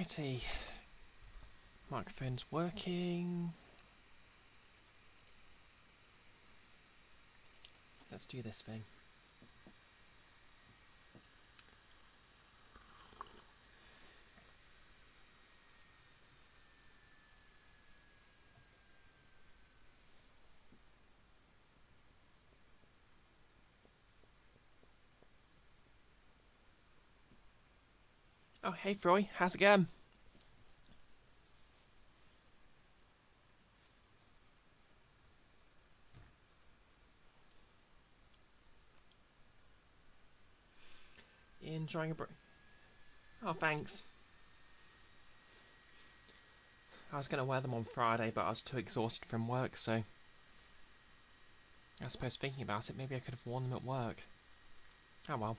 Righty. Microphone's working. Let's do this thing. Oh, hey Froy, how's it going? Enjoying a break? Oh, thanks. I was going to wear them on Friday, but I was too exhausted from work, so... I suppose thinking about it, maybe I could have worn them at work. Oh well.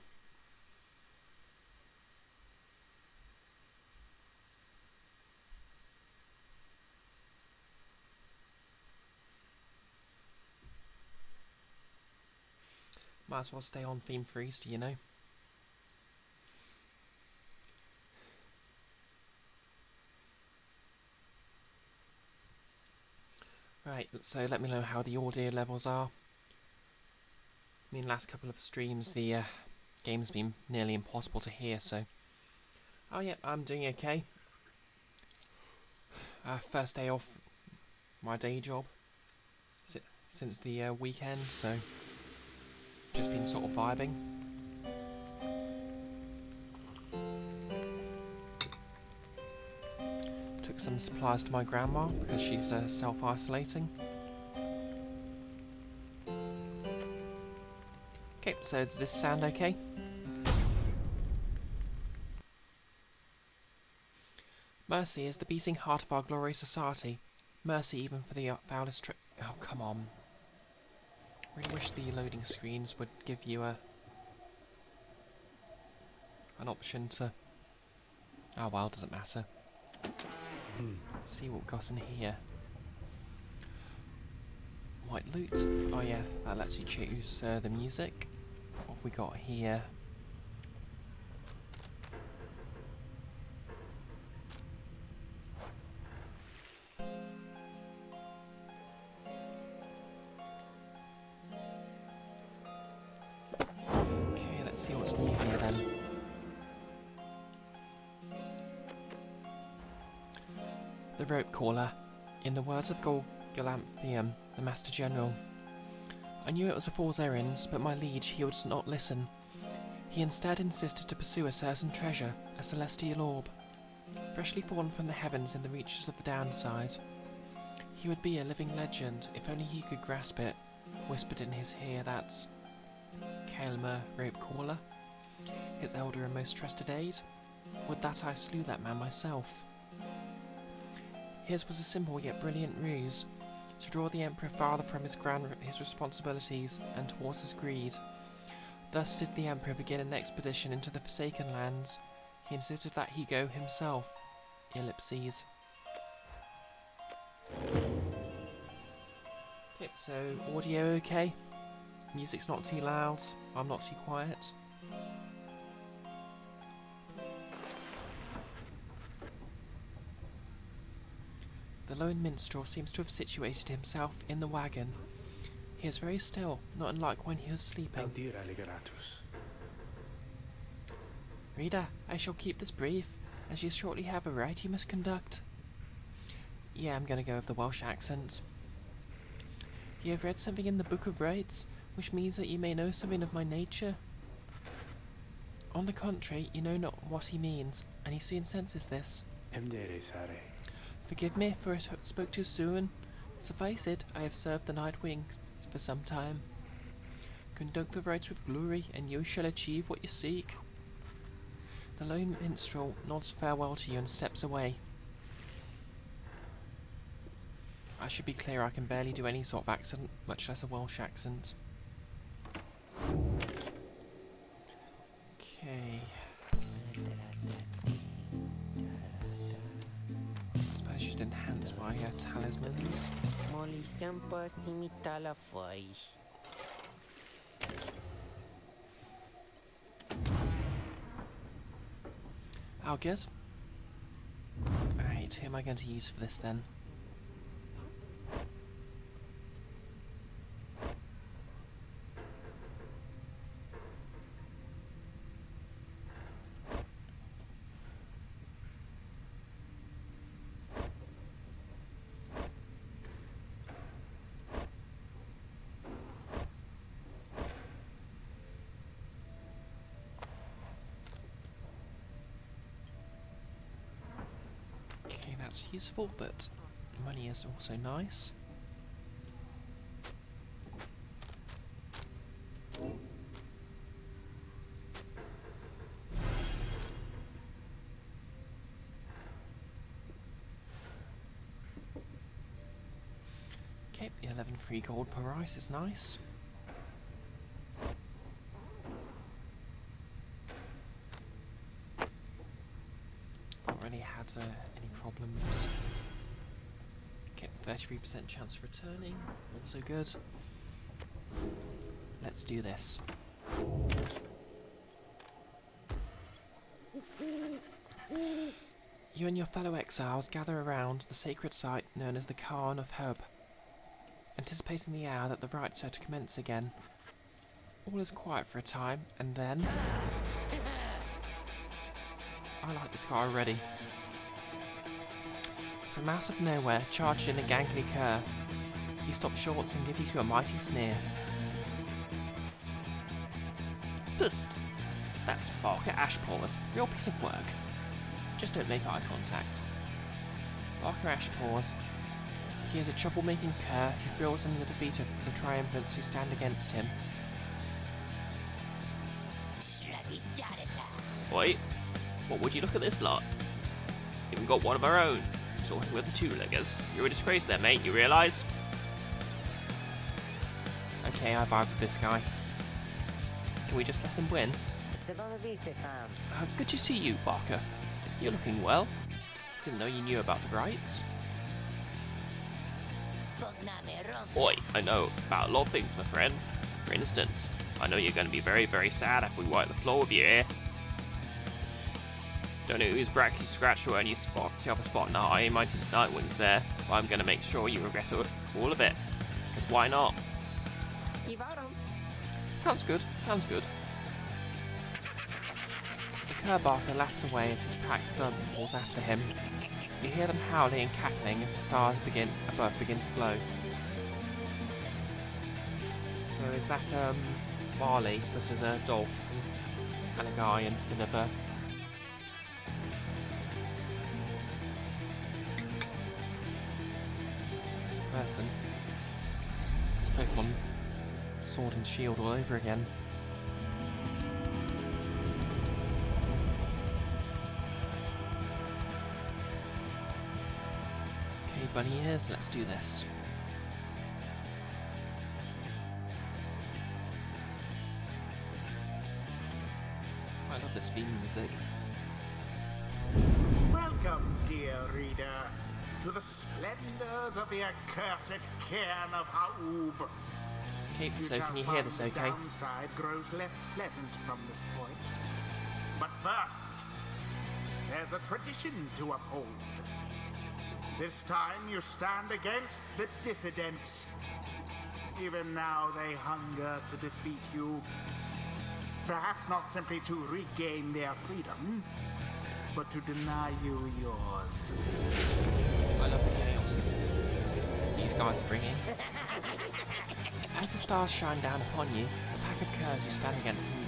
Might as well stay on theme for Easter, you know? Right, so let me know how the audio levels are. I mean, last couple of streams, the game's been nearly impossible to hear, so... Oh yeah, I'm doing okay. First day off my day job since the weekend, so... Just been sort of vibing. Took some supplies to my grandma because she's self-isolating. Okay, so does this sound okay? Mercy is the beating heart of our glorious society. Mercy even for the foulest oh, come on. Really wish the loading screens would give you an option to... Oh well, doesn't matter. Let's see what we've got in here. White loot. Oh yeah, that lets you choose the music. What have we got here? Okay, let's see what's new here then. The rope caller. In the words of Galanthium, the Master General. I knew it was a fool's errand, but my liege, he would not listen. He instead insisted to pursue a certain treasure, a celestial orb, freshly fallen from the heavens in the reaches of the downside. He would be a living legend, if only he could grasp it, whispered in his ear that Kaelmer rope caller, his elder and most trusted aide. Would that I slew that man myself. His was a simple yet brilliant ruse, to draw the Emperor farther from his responsibilities and towards his greed. Thus did the Emperor begin an expedition into the Forsaken Lands. He insisted that he go himself. Ellipses. Okay, so audio okay? Music's not too loud, I'm not too quiet. The lone minstrel seems to have situated himself in the wagon. He is very still, not unlike when he was sleeping. Reader, I shall keep this brief, as you shortly have a rite you must conduct. Yeah, I'm going to go with the Welsh accent. You have read something in the Book of Rites, which means that you may know something of my nature. On the contrary, you know not what he means, and he soon senses this. Forgive me, for I spoke too soon. Suffice it, I have served the Night Wings for some time. Conduct the rites with glory, and you shall achieve what you seek. The lone minstrel nods farewell to you and steps away. I should be clear, I can barely do any sort of accent, much less a Welsh accent. Okay. I suppose you should enhance my talismans. Oh, good. who am I going to use for this then? Okay, that's useful, but money is also nice. Okay, 11 free gold per ice is nice. Not really had any problems. Okay, 33% chance of returning, also good. Let's do this. You and your fellow exiles gather around the sacred site known as the Khan of Herb, anticipating the hour that the rites are to commence again. All is quiet for a time, and then... I like this guy already. From out of nowhere charged in a gangly cur. He stops short and gives you a mighty sneer. Psst! That's Barker Ashpaws. Real piece of work. Just don't make eye contact. Barker Ashpaws. He is a troublemaking cur who thrills in the defeat of the triumphants who stand against him. Oi, what would you look at this lot? Even got one of our own, sorting with the two-leggers. You're a disgrace there, mate, you realise? Okay, I vibe with this guy. Can we just let him win? Good to see you, Barker. You're looking well. Didn't know you knew about the rites. Oi, I know about a lot of things, my friend. For instance, I know you're going to be very, very sad if we wipe the floor with you here. Don't know whose back you scratched or any spots you have a spot in the eye mighty tonight when he's there, but I'm going to make sure you regret all of it. Because why not? Sounds good, sounds good. The cur Barker laughs away as his pack stumbles after him. You hear them howling and cackling as the stars above begin to glow. So is that Marley versus a dog and a guy instead of a person? It's Pokemon Sword and Shield all over again. Okay, bunny ears, let's do this. I love this theme music. Welcome, dear reader, to the splendors of the accursed cairn of Haub. Okay, so can you hear this okay? The downside grows less pleasant from this point. But first, there's a tradition to uphold. This time you stand against the dissidents. Even now they hunger to defeat you. Perhaps not simply to regain their freedom, but to deny you yours. I love the chaos these guys are bringing. As the stars shine down upon you, the pack of curs you stand against them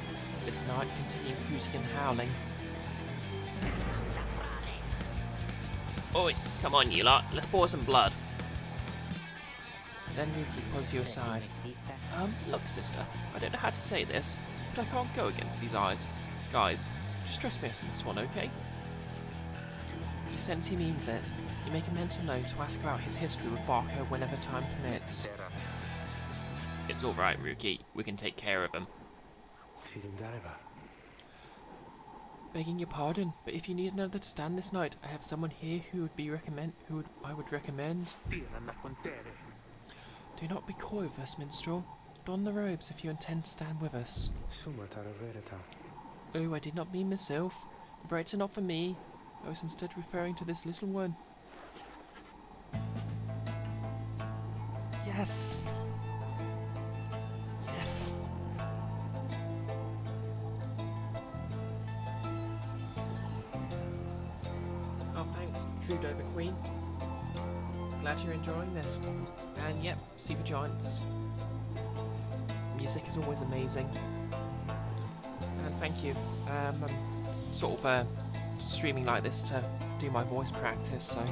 this night continue hooting and howling. Oi, come on you lot, let's pour some blood. Then Ruki pulls you aside. Look sister, I don't know how to say this, but I can't go against these guys. Just trust me on this one, okay? You sense he means it. You make a mental note to ask about his history with Barker whenever time permits. It's alright, Ruki. We can take care of him. Begging your pardon, but if you need another to stand this night, I have someone here who I would recommend. Do not be coy with us, minstrel. Don the robes if you intend to stand with us. Oh, I did not mean myself. The rites are not for me. I was instead referring to this little one. Yes! Yes! Oh, thanks, True Dover Queen. Glad you're enjoying this. And yep, Supergiant's music is always amazing. And thank you. I'm sort of streaming like this to do my voice practice, so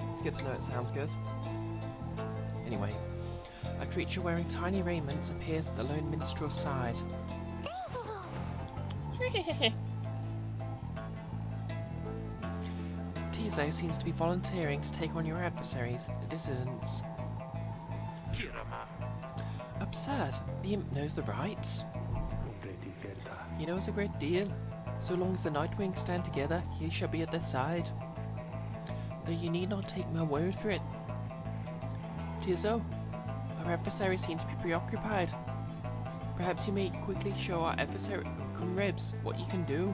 it's good to know it sounds good. Anyway, a creature wearing tiny raiment appears at the lone minstrel's side. Tizo seems to be volunteering to take on your adversaries, the dissidents. Absurd! The imp knows the rights. He knows a great deal. So long as the Nightwings stand together, he shall be at their side. Though you need not take my word for it. Tizo, our adversary seems to be preoccupied. Perhaps you may quickly show our adversary comrades what you can do.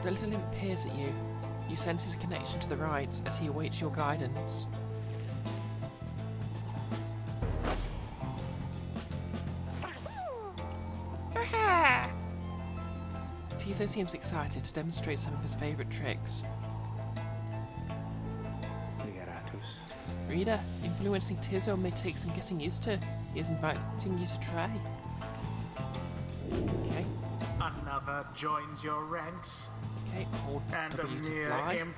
The little imp peers at you. You sense his connection to the rights as he awaits your guidance. Tizo seems excited to demonstrate some of his favourite tricks. Reader, influencing Tizo may take some getting used to. He is inviting you to try. Okay. Another joins your ranks. Okay, hold And a W to mere fly. imp.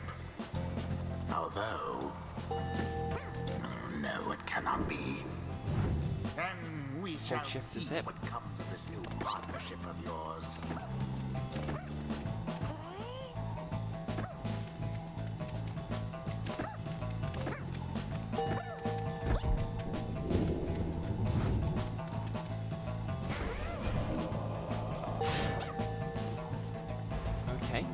Although... no, it cannot be. And we shall shift to see zip. what comes of this new partnership of yours. Okay.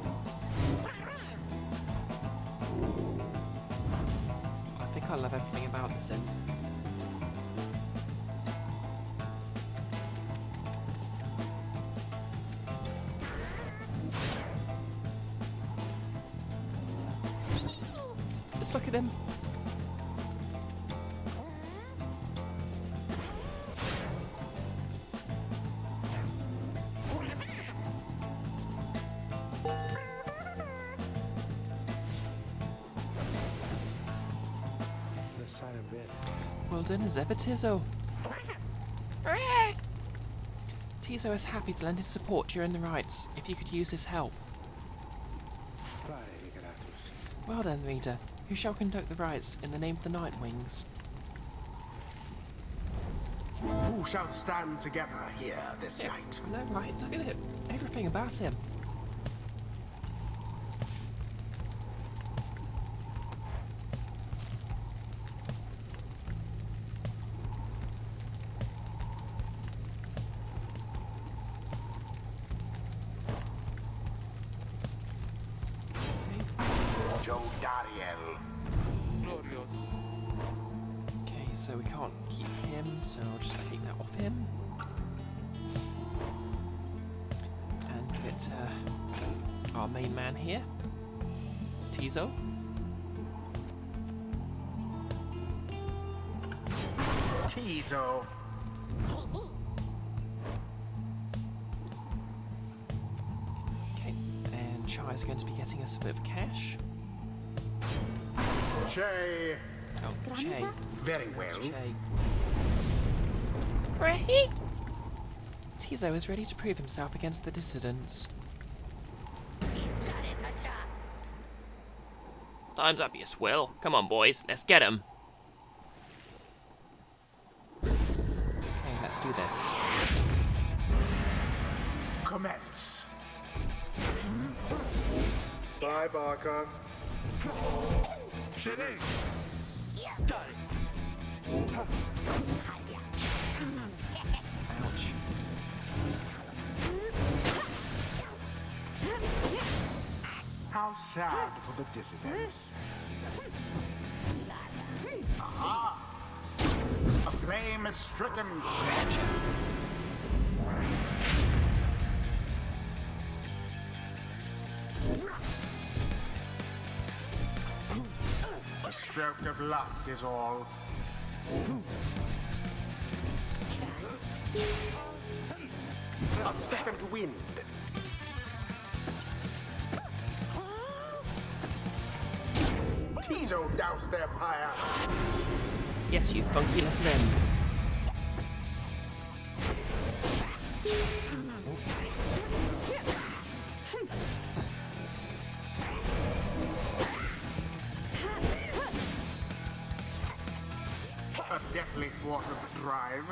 I think I love everything about this imp. Just look at him. Well done as ever, Tizo. Tizo is happy to lend his support during the rites, if you could use his help. Well then, reader, who shall conduct the rites in the name of the Nightwings? Who shall stand together here this Yeah, night? no, right, look at it. Everything about him. Joe Dariel. Okay, so we can't keep him, so I'll just take that off him. And give it to our main man here, Tizo. Tizo. Okay, and Chai's going to be getting us a bit of cash. Che. Oh, Che. Very well. Che. Tizo is ready to prove himself against the dissidents. Time's up, you swill. Come on, boys, let's get him. Okay, let's do this. Commence. Bye, Barker. Ouch. How sad for the dissidents. Aha! A flame is stricken. A stroke of luck is all. A second wind. Tizo douse their pyre. Yes, you funky little end. Oops. A deftly thwarted drive.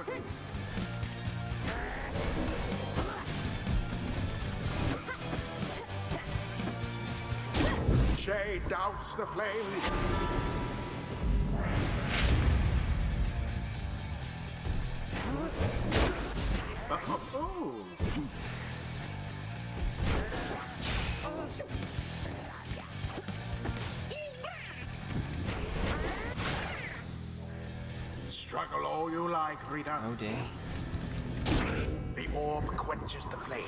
Shay douse the flame. Oh. Struggle all you like, Rita. Oh dear. The orb quenches the flame.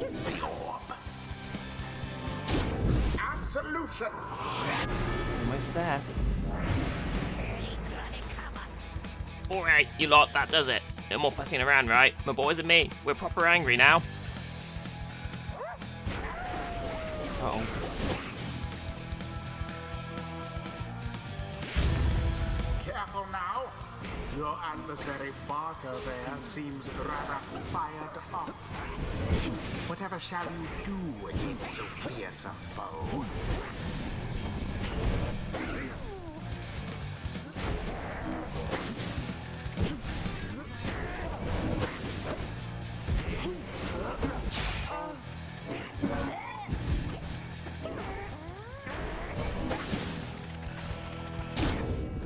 The orb. Absolution. Almost there. Alright, you lot, that does it. No more fussing around, right? My boys and me, we're proper angry now. Uh-oh. Careful now. Your adversary Barker there seems rather fired up. Whatever shall you do against so fierce a foe?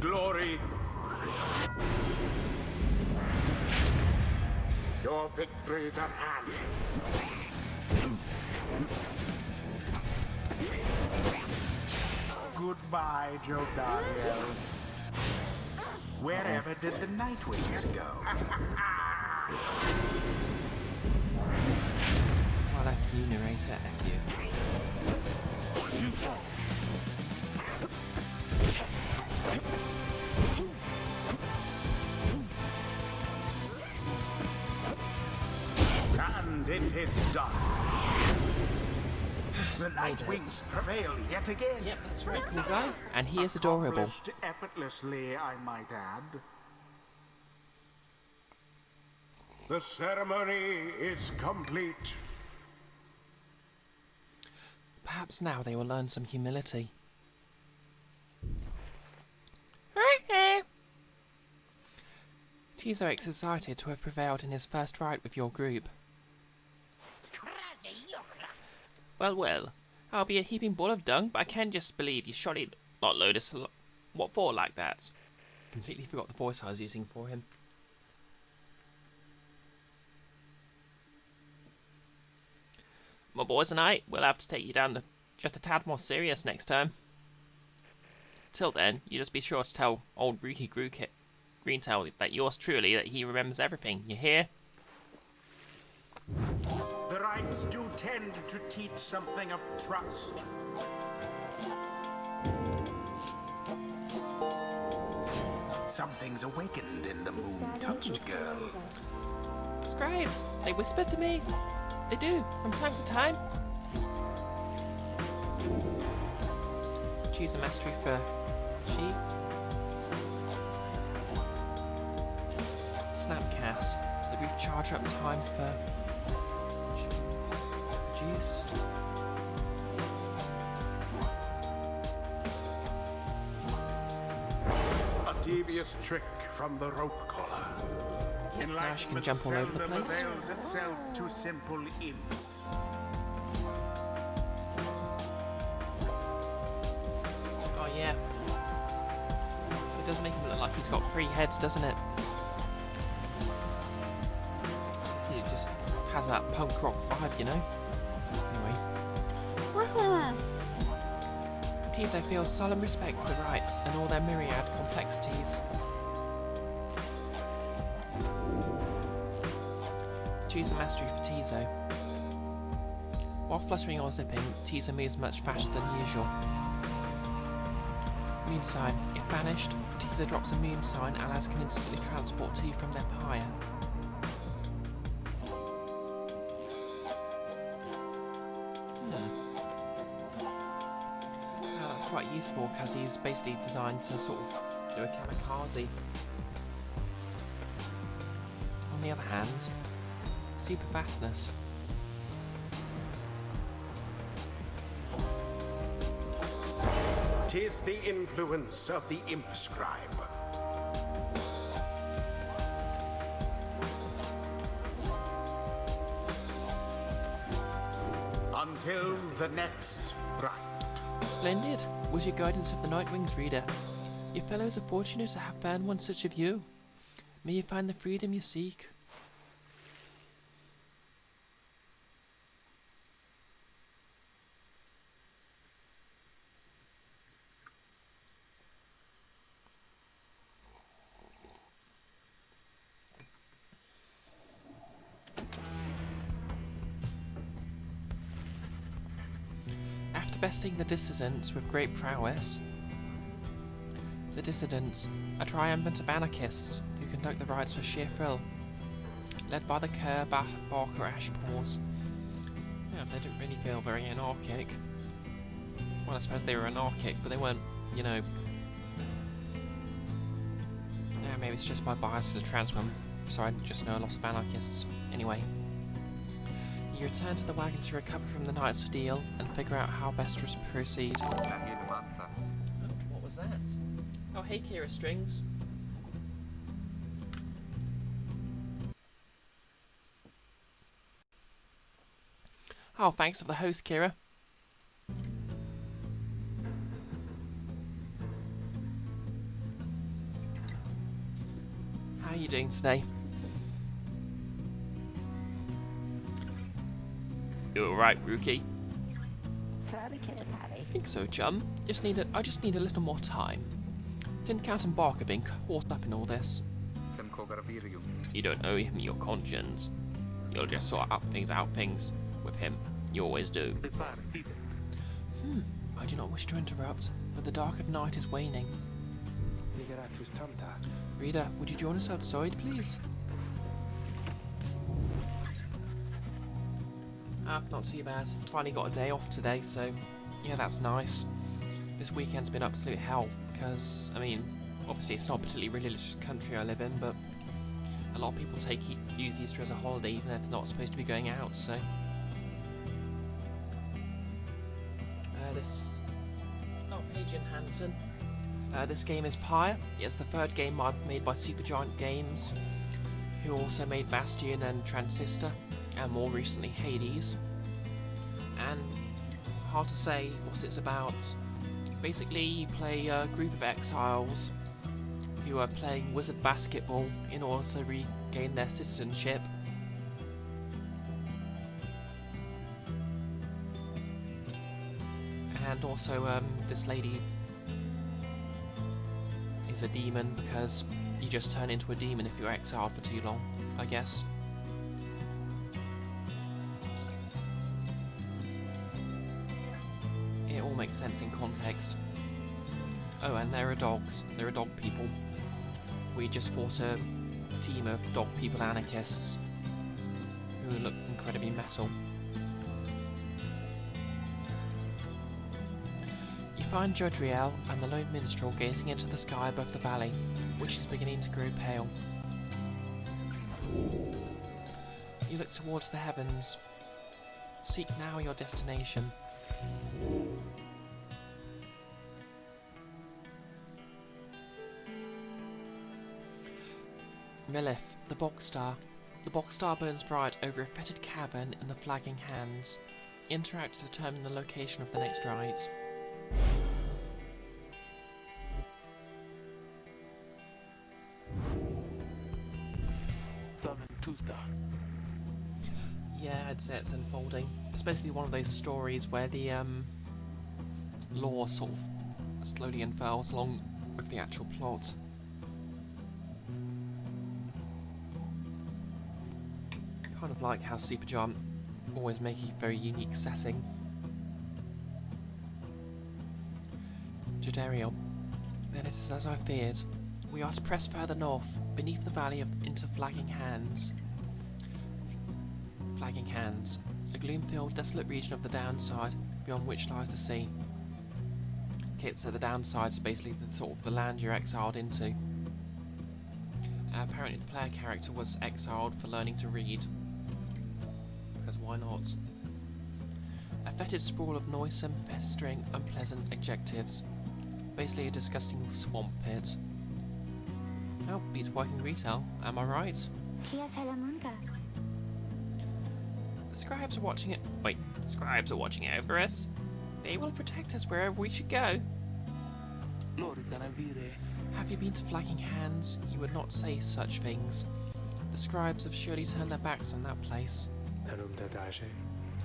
Glory. Your victory's at hand. Goodbye, Joe Daniel. Wherever did the Nightwings go? Well, F you, narrator, F you. And it is done. The Nightwings prevail yet again. Yep, that's right, cool guy. And he is adorable. Accomplished effortlessly, I might add. The ceremony is complete. Perhaps now they will learn some humility. Tizo is excited to have prevailed in his first fight with your group. Well, well, I'll be a heaping ball of dung, but I can just believe you shot it not Lotus. What for like that? Completely forgot the voice I was using for him. My boys and I will have to take you down to just a tad more serious next time. Till then, you just be sure to tell old Rookie Greentail that yours truly, that he remembers everything. You hear? The rites do tend to teach something of trust. Something's awakened in the moon-touched girl. Scribes, they whisper to me. They do, from time to time. Choose a mastery for she. Snapcast, the brief charge up time for juiced. A devious trick from the rope collar. Now she can jump all over the Enlightenment place. seldom avails itself to simple imps. Oh yeah. It does make him look like he's got 3 heads, doesn't it? Has that punk rock vibe, you know? Anyway. Tiso feels solemn respect for the rites and all their myriad complexities. Choose a mastery for Tiso. While fluttering or zipping, Tiso moves much faster than usual. Moon sign. If banished, Tiso drops a moon sign, allies can instantly transport to you from their pyre. That's quite useful because he's basically designed to sort of do a kamikaze. On the other hand, super fastness. Tis the influence of the imp scribe. Until the next rite. Splendid. Was your guidance of the Nightwing's reader. Your fellows are fortunate to have found one such of you. May you find the freedom you seek. After besting the dissidents with great prowess, the dissidents are triumphant of anarchists who conduct the rites for sheer thrill, led by the Kerr Barker Ashpaws. Yeah, they didn't really feel very anarchic. Well, I suppose they were anarchic, but they weren't, you know. Yeah, maybe it's just my bias as a trans woman, so I just know a lot of anarchists. Anyway. You return to the wagon to recover from the night's ordeal and figure out how best to proceed. Oh, what was that? Oh, hey, Kira Strings. Oh, thanks for the host, Kira. How are you doing today? You alright, Rookie? I think so, chum. I just need a little more time. Didn't Captain Barker being caught up in all this? You don't owe him your conscience. You'll just sort out things with him. You always do. I do not wish to interrupt, but the dark of night is waning. Reader, would you join us outside, please? Not too bad. Finally got a day off today, so yeah, that's nice. This weekend's been absolute hell, because, I mean, obviously it's not a particularly religious country I live in, but a lot of people use Easter as a holiday even if they're not supposed to be going out, so... Paige and Hansen. This game is Pyre. It's the third game made by Supergiant Games, who also made Bastion and Transistor, and more recently Hades. And hard to say what it's about. Basically, you play a group of exiles who are playing wizard basketball in order to regain their citizenship. And also, this lady is a demon because you just turn into a demon if you're exiled for too long, I guess. It all makes sense in context. Oh, and there are dogs. There are dog people. We just fought a team of dog people anarchists who look incredibly metal. You find Judriel and the lone minstrel gazing into the sky above the valley, which is beginning to grow pale. You look towards the heavens. Seek now your destination. Melith, the bog star. The bog star burns bright over a fetid cavern in the flagging hands. Interact to determine the location of the next rite. Yeah, I'd say it's unfolding. It's basically one of those stories where the lore sort of slowly unfurls along with the actual plot. Kind of like how Supergiant always make a very unique setting. Jadariel. Then it is as I feared. We are to press further north, beneath the valley into Flagging Hands. Flagging Hands. A gloom-filled, desolate region of the downside, beyond which lies the sea. Okay, so the downside is basically the sort of the land you're exiled into. Apparently the player character was exiled for learning to read. Because why not? A fetid sprawl of noisome, pestering, unpleasant adjectives. Basically a disgusting swamp pit. Oh, beats working retail, am I right? Kia salamun ka. The scribes are watching it. Wait, the scribes are watching over us. They will protect us wherever we should go. Have you been to Flagging Hands? You would not say such things. The scribes have surely turned their backs on that place.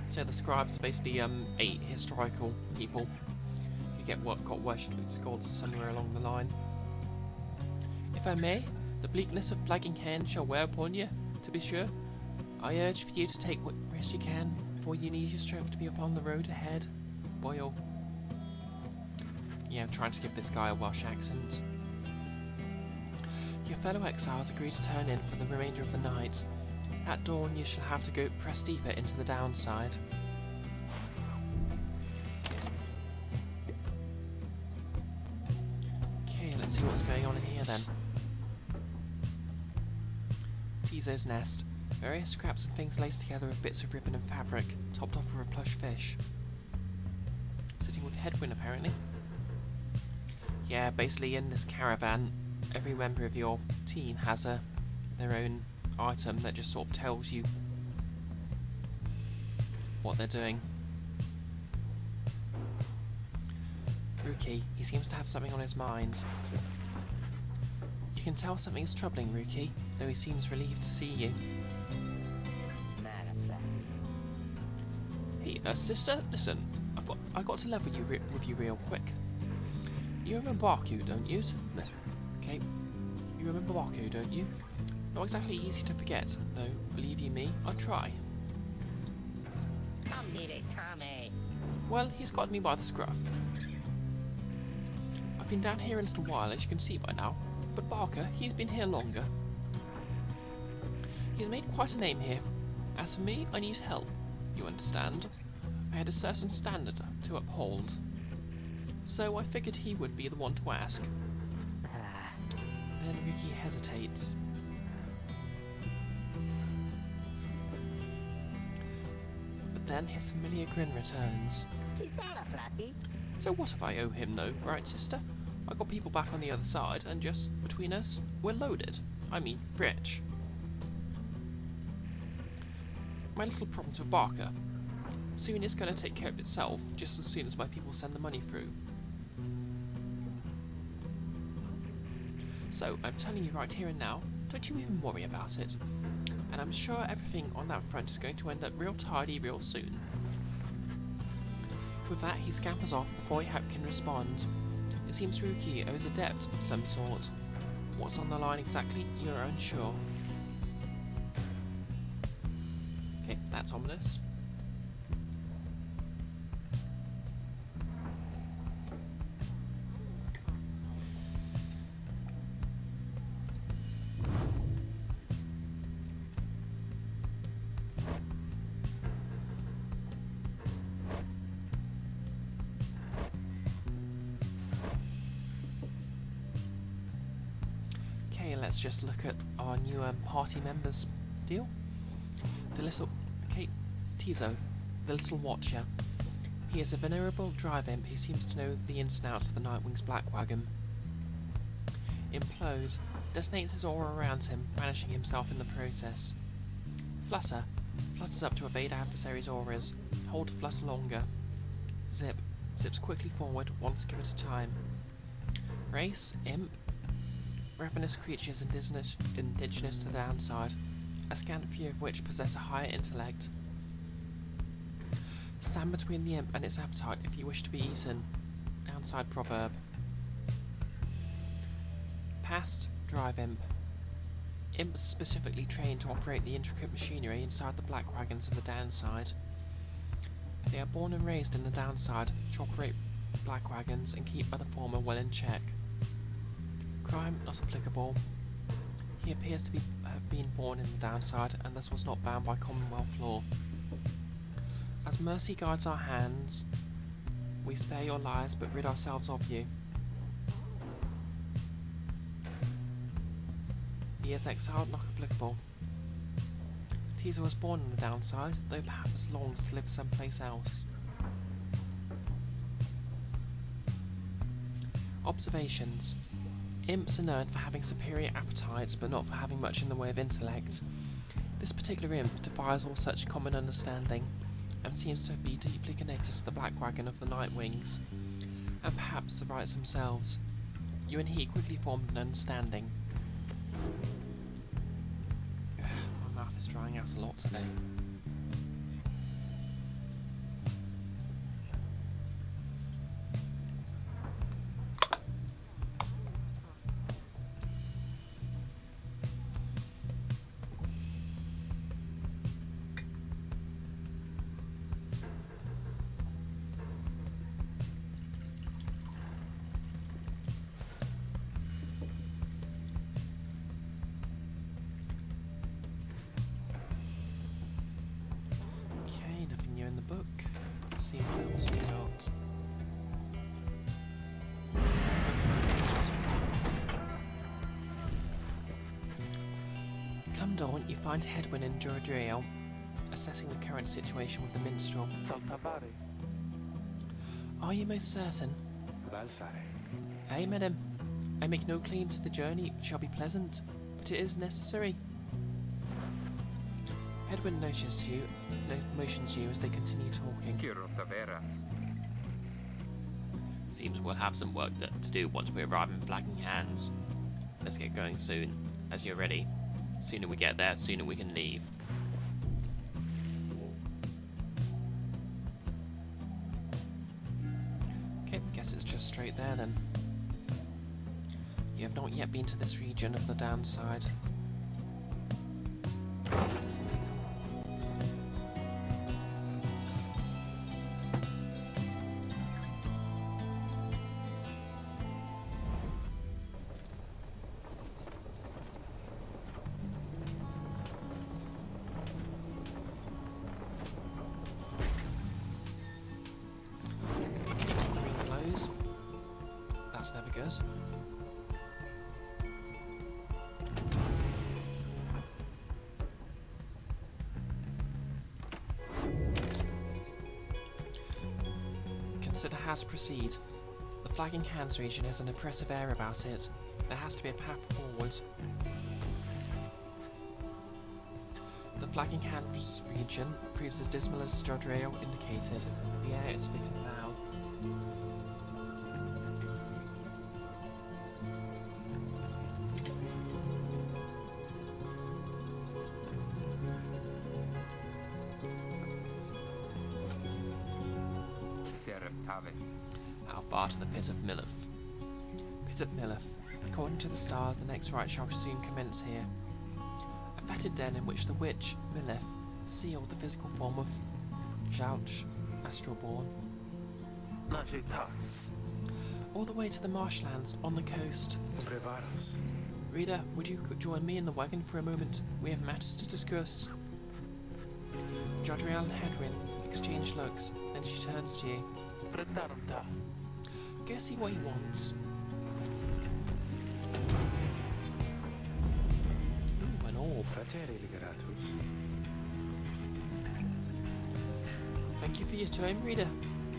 So the scribes are basically 8 historical people who got worshipped as gods somewhere along the line. If I may, the bleakness of Flagging Hands shall wear upon you, to be sure. I urge for you to take what rest you can, for you need your strength to be upon the road ahead. Boyle. Yeah, I'm trying to give this guy a Welsh accent. Your fellow exiles agree to turn in for the remainder of the night. At dawn you shall have to go press deeper into the downside. Okay, let's see what's going on in here then. Tizo's nest. Various scraps and things laced together with bits of ribbon and fabric, topped off with a plush fish. Sitting with Hedwyn, apparently. Yeah, basically in this caravan, every member of your team has their own item that just sort of tells you what they're doing. Ruki, he seems to have something on his mind. You can tell something's troubling Ruki, though he seems relieved to see you. Hey, sister, listen. I got to level you with you real quick. You remember Baku, don't you? Okay. You remember Baku, don't you? Not exactly easy to forget, though. Believe you me, I'll try. Well, he's got me by the scruff. I've been down here a little while, as you can see by now. But Barker, he's been here longer. He's made quite a name here. As for me, I need help. You understand? I had a certain standard to uphold. So I figured he would be the one to ask. Then Ricky hesitates. But then his familiar grin returns. So what if I owe him though, right sister? I got people back on the other side, and just between us, we're loaded. I mean, rich. My little problem to Barker. Soon it's going to take care of itself, just as soon as my people send the money through. So, I'm telling you right here and now, don't you even worry about it. And I'm sure everything on that front is going to end up real tidy real soon. With that, he scampers off before Hap can respond. It seems Ruki owes a debt of some sort. What's on the line exactly, you're unsure. Okay, that's ominous. Let's just look at our new party members deal. The little... Okay, Tizo, the little watcher. He is a venerable drive imp who seems to know the ins and outs of the Nightwing's black wagon. Implode designates his aura around him, banishing himself in the process. Flutter flutters up to evade adversaries' auras. Hold to flutter longer. Zip zips quickly forward, one skip at a time. Race, imp. Ravenous creatures indigenous to the downside, a scant few of which possess a higher intellect. Stand between the imp and its appetite if you wish to be eaten. Downside proverb. Past, drive imp. Imps specifically trained to operate the intricate machinery inside the black wagons of the downside. They are born and raised in the downside to operate black wagons and keep other former well in check. Crime not applicable. He appears to have been born in the downside and thus was not bound by Commonwealth law. As mercy guides our hands, we spare your lives but rid ourselves of you. He is exiled, not applicable. Teaser was born in the downside, though perhaps longs to live someplace else. Observations. Imps are known for having superior appetites, but not for having much in the way of intellect. This particular imp defies all such common understanding, and seems to be deeply connected to the black wagon of the Nightwings, and perhaps the Rights themselves. You and he quickly formed an understanding. My mouth is drying out a lot today. Book. Let's see what else we got. Come dawn, you find Hedwyn and Jordiel assessing the current situation with the minstrel. Are you most certain? Aye, madam. I make no claim to the journey shall be pleasant, but it is necessary. Hedwyn motions you as they continue talking. Seems we'll have some work to do once we arrive in Flagging Hands. Let's get going soon, as you're ready. Sooner we get there, sooner we can leave. Okay, guess it's just straight there then. You have not yet been to this region of the downside. That's never good. Consider how to proceed. The Flagging Hands region has an oppressive air about it. There has to be a path forward. The Flagging Hands region proves as dismal as Jodreo indicated. The air is thick and loud. How far to the Pit of Milith? Pit of Milith. According to the stars, the next rite shall soon commence here. A fetid den in which the witch, Milith, sealed the physical form of Jouch, Astralborn. All the way to the marshlands on the coast. Reader, would you join me in the wagon for a moment? We have matters to discuss. Jodrell and Hedwyn exchange looks, then she turns to you. Go see what he wants. Ooh, an orb. Thank you for your time, reader.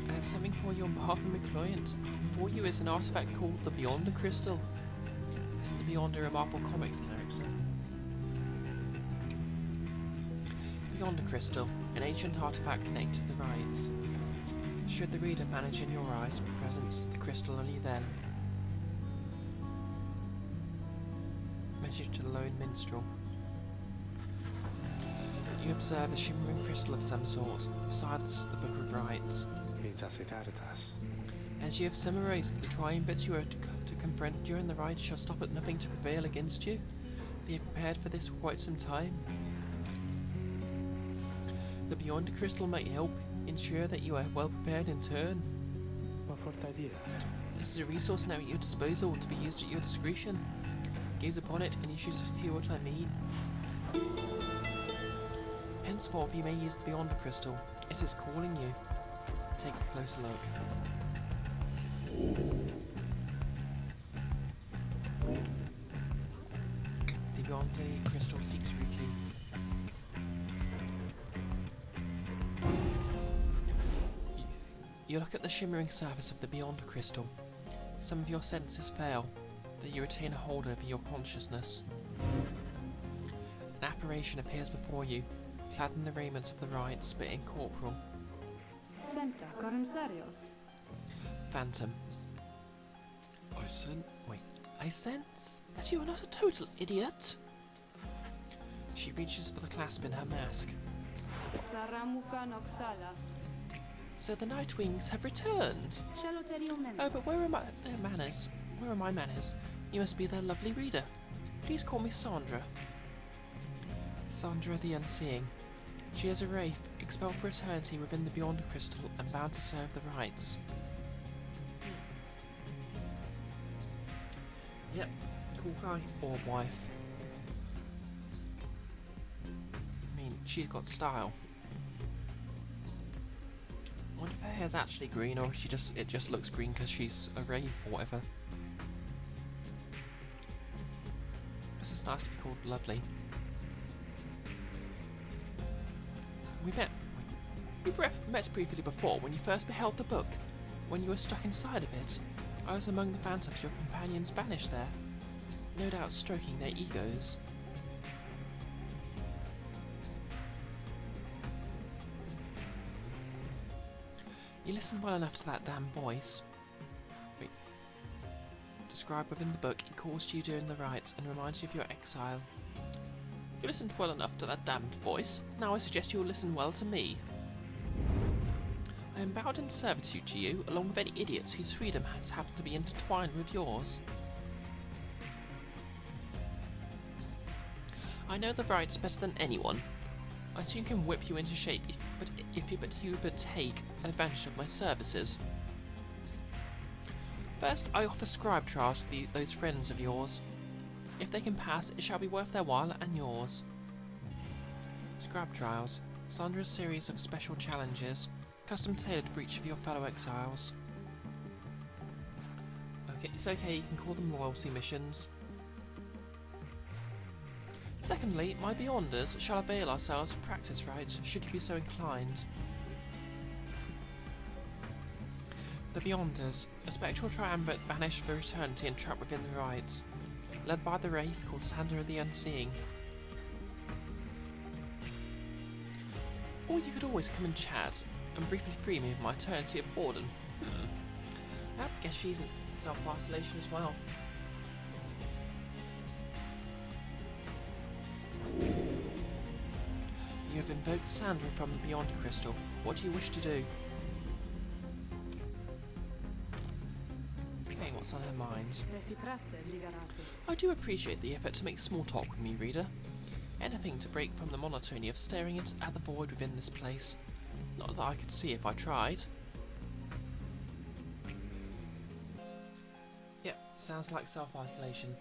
I have something for you on behalf of my client. For you is an artifact called the Beyonder Crystal. Isn't the Beyonder a Marvel Comics character? Beyonder Crystal, an ancient artifact connected to the rites. Should the reader manage in your eyes presence the crystal only then. Message to the lone minstrel. You observe a shimmering crystal of some sort, besides the Book of Rites. As you have summarized, the triumvirs you are to confront during the ride shall stop at nothing to prevail against you. They have prepared for this for quite some time. The Beyond the Crystal might help ensure that you are well prepared in turn. This is a resource now at your disposal to be used at your discretion. Gaze upon it and you shall see what I mean. Henceforth you may use the Beyond the Crystal. It is calling you. Take a closer look. The Beyond the Crystal seeks Ruki. You look at the shimmering surface of the Beyond Crystal. Some of your senses fail, that you retain a hold over your consciousness. An apparition appears before you, clad in the raiments of the rites, but incorporeal. Phantom. I sense that you are not a total idiot. She reaches for the clasp in her mask. So the Nightwings have returned. Oh, but where are my manners? Where are my manners? You must be their lovely reader. Please call me Sandra. Sandra the Unseeing. She is a wraith, expelled for eternity within the Beyond Crystal and bound to serve the rites. Yep, cool guy or wife. I mean, she's got style. I wonder if her hair's actually green or if it just looks green because she's a wraith or whatever. It's just nice to be called lovely. We met briefly before when you first beheld the book, when you were stuck inside of it. I was among the phantoms your companions banished there, no doubt stroking their egos. You listen well enough to that damn voice. Described within the book, it calls to you during the rites and reminds you of your exile. You listened well enough to that damned voice. Now I suggest you listen well to me. I am bound in servitude to you, along with any idiots whose freedom has happened to be intertwined with yours. I know the rites better than anyone. I soon can whip you into shape if you but take advantage of my services. First, I offer scribe trials to those friends of yours. If they can pass, it shall be worth their while and yours. Scribe trials. Sandra's series of special challenges, custom tailored for each of your fellow exiles. Okay, it's okay, you can call them loyalty missions. Secondly, my Beyonders shall avail ourselves of practice rites, should you be so inclined. The Beyonders, a spectral triumvirate banished for eternity and trapped within the rites, led by the wraith called Sandra the Unseeing. Or you could always come and chat, and briefly free me of my eternity of boredom. I guess she's in self-isolation as well. You have invoked Sandra from the Beyond Crystal. What do you wish to do? Okay, what's on her mind? I do appreciate the effort to make small talk with me, reader. Anything to break from the monotony of staring at the void within this place. Not that I could see if I tried. Yep, sounds like self-isolation.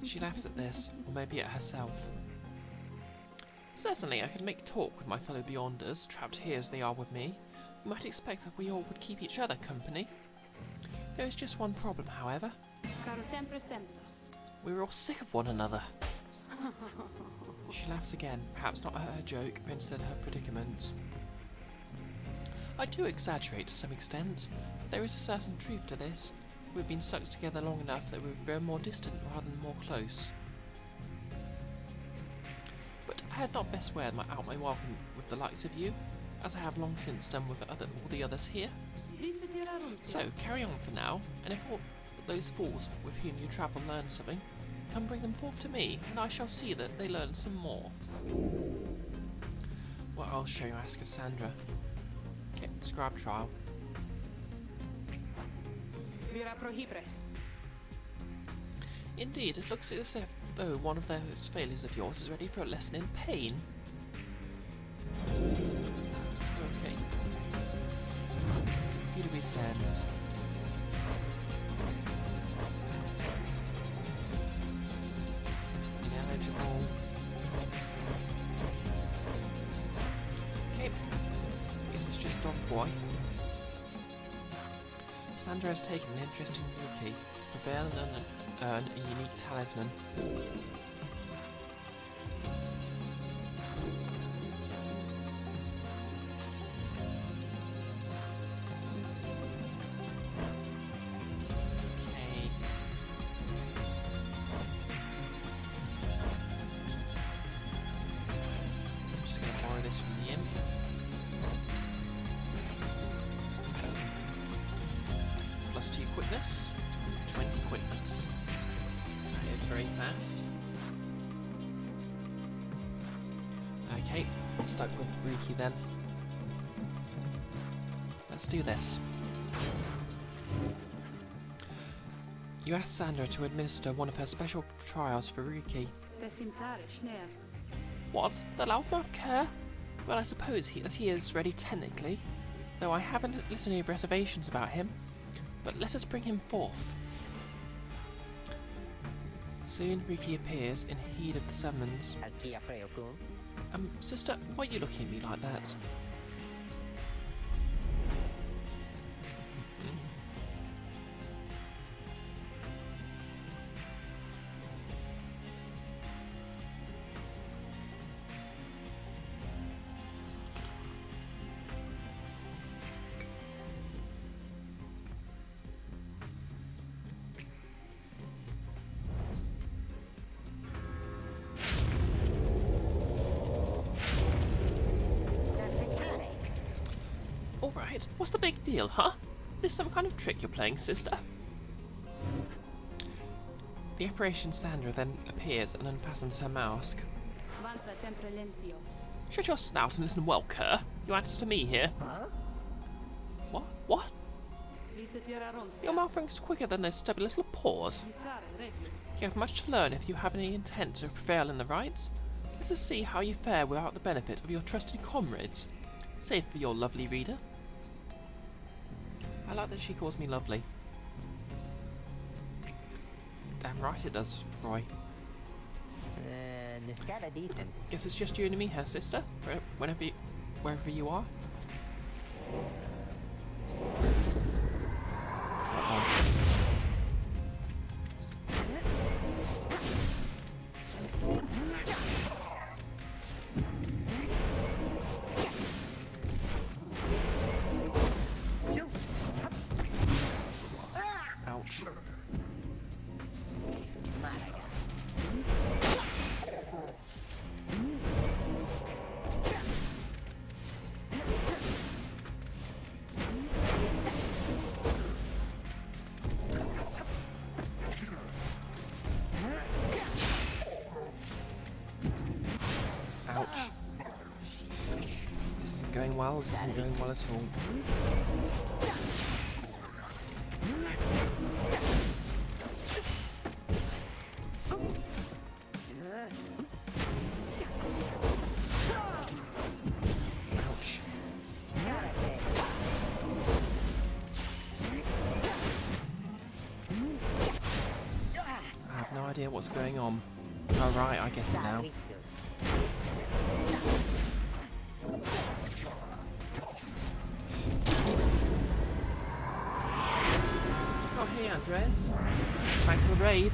She laughs at this, or maybe at herself. Certainly, I could make talk with my fellow Beyonders, trapped here as they are with me. You might expect that we all would keep each other company. There is just one problem, however. We're all sick of one another. She laughs again, perhaps not at her joke, but instead her predicament. I do exaggerate to some extent, but there is a certain truth to this. We've been stuck together long enough that we've grown more distant rather than more close. But I had not best wear out my welcome with the likes of you, as I have long since done with all the others here. So, carry on for now, and if all those fools with whom you travel learn something, come bring them forth to me, and I shall see that they learn some more. What else shall you ask of Sandra? Okay, scribe trial. Indeed, it looks as if though one of those failures of yours is ready for a lesson in pain. Okay. Who do we send? Ineligible. Okay. Guess it's just Dog Boy. Sandra has taken an interest in Rookie. Prevail and earn a unique talisman. Okay. I'm just going to borrow this from the imp. +2 quickness, 20 quickness. That is very fast. Okay, stuck with Ruki then. Let's do this. You asked Sandra to administer one of her special trials for Ruki. What? The loudmouth care? Well, I suppose that he is ready technically, though I have a litany of reservations about him. But let us bring him forth. Soon Ruki appears in heed of the summons. Sister, why are you looking at me like that? Alright, what's the big deal, huh? This some kind of trick you're playing, sister? The apparition Sandra then appears and unfastens her mask. Shut your snout and listen well, cur. You answer to me here. Huh? What? Your mouth runs quicker than those stubby little paws. You have much to learn if you have any intent to prevail in the rights. Let us see how you fare without the benefit of your trusted comrades. Save for your lovely reader. I like that she calls me lovely. Damn right it does, Roy. Guess it's just you and me, her sister. Wherever you are. Ouch. Ouch. This isn't going well, this isn't going well at all. Ouch. I have no idea what's going on. Oh right, I guess it now. Oh hey Andres, thanks for the raid.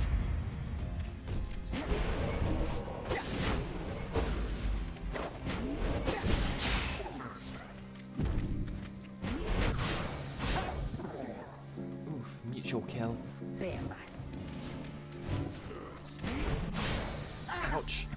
Oof, mutual kill. Ouch.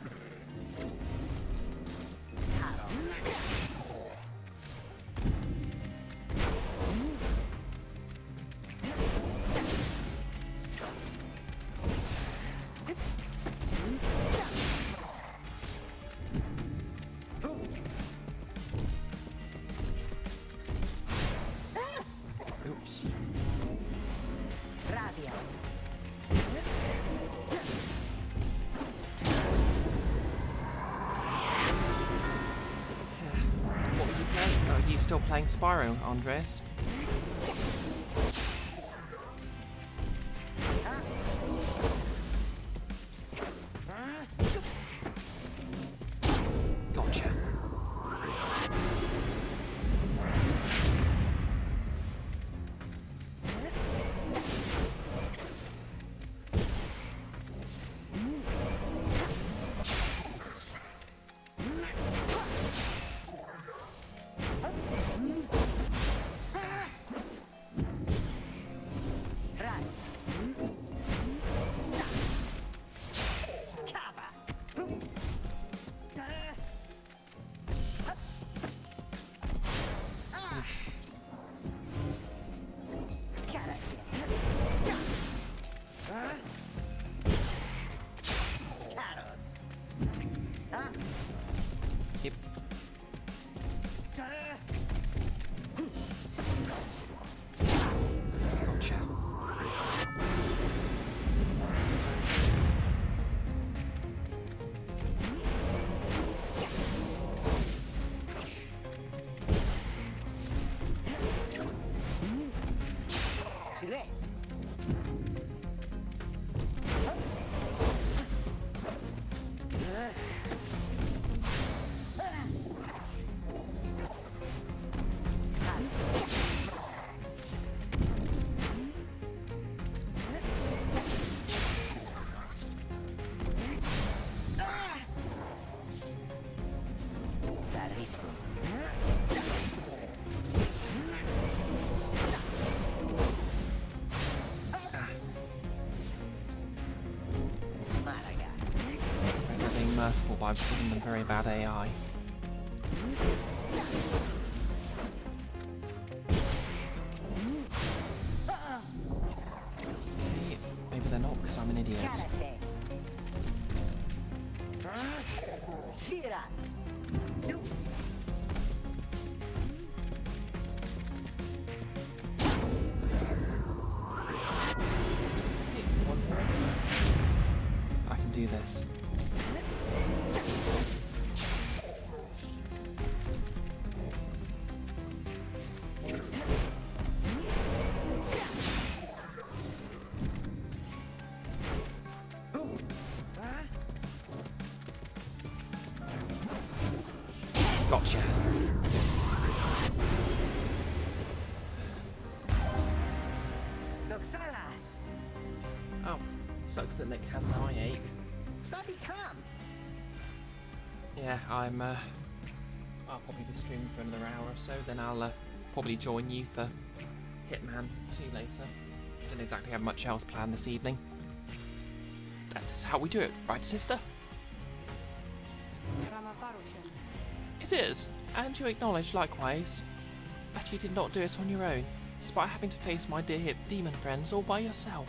What were you playing? Are you still playing Spyro, Andres? Gotcha. Yep. Gotcha. I suppose they're being merciful by giving them very bad AI. Okay, maybe they're not because I'm an idiot. I can do this. Gotcha. Oh, sucks that Nick has an eye ache. Yeah, I'll probably be streaming for another hour or so, then I'll probably join you for Hitman 2 later. Don't exactly have much else planned this evening. That is how we do it, right, sister? It is, and you acknowledge likewise that you did not do it on your own, despite having to face my dear demon friends all by yourself.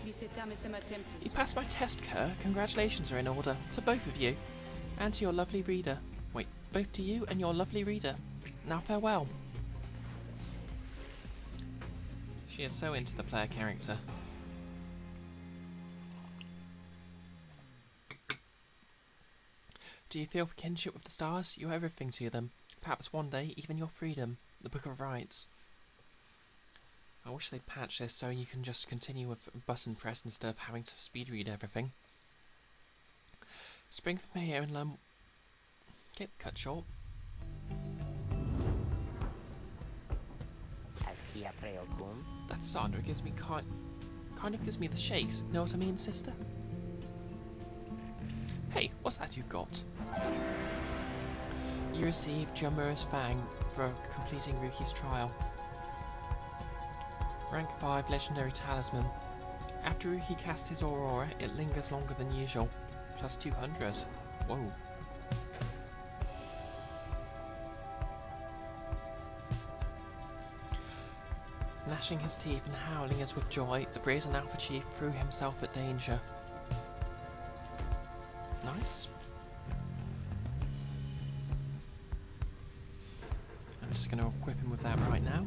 You passed my test, Kerr. Congratulations are in order to both of you, and to your lovely reader. Wait, both to you and your lovely reader. Now farewell. She is so into the player character. Do you feel kinship with the stars? You owe everything to them. Perhaps one day, even your freedom. The Book of Rights. I wish they'd patch this so you can just continue with button press instead of having to speed read everything. Spring from here and learn... Okay, cut short. That Sandra gives me kind of gives me the shakes. Know what I mean, sister? Hey, what's that you've got? You receive Jumura's Fang for completing Ruki's trial. Rank 5 Legendary Talisman. After Ruki casts his Aurora, it lingers longer than usual. Plus 200. Whoa. Gnashing his teeth and howling as with joy, the brazen Alpha Chief threw himself at danger. Nice. I'm just going to equip him with that right now.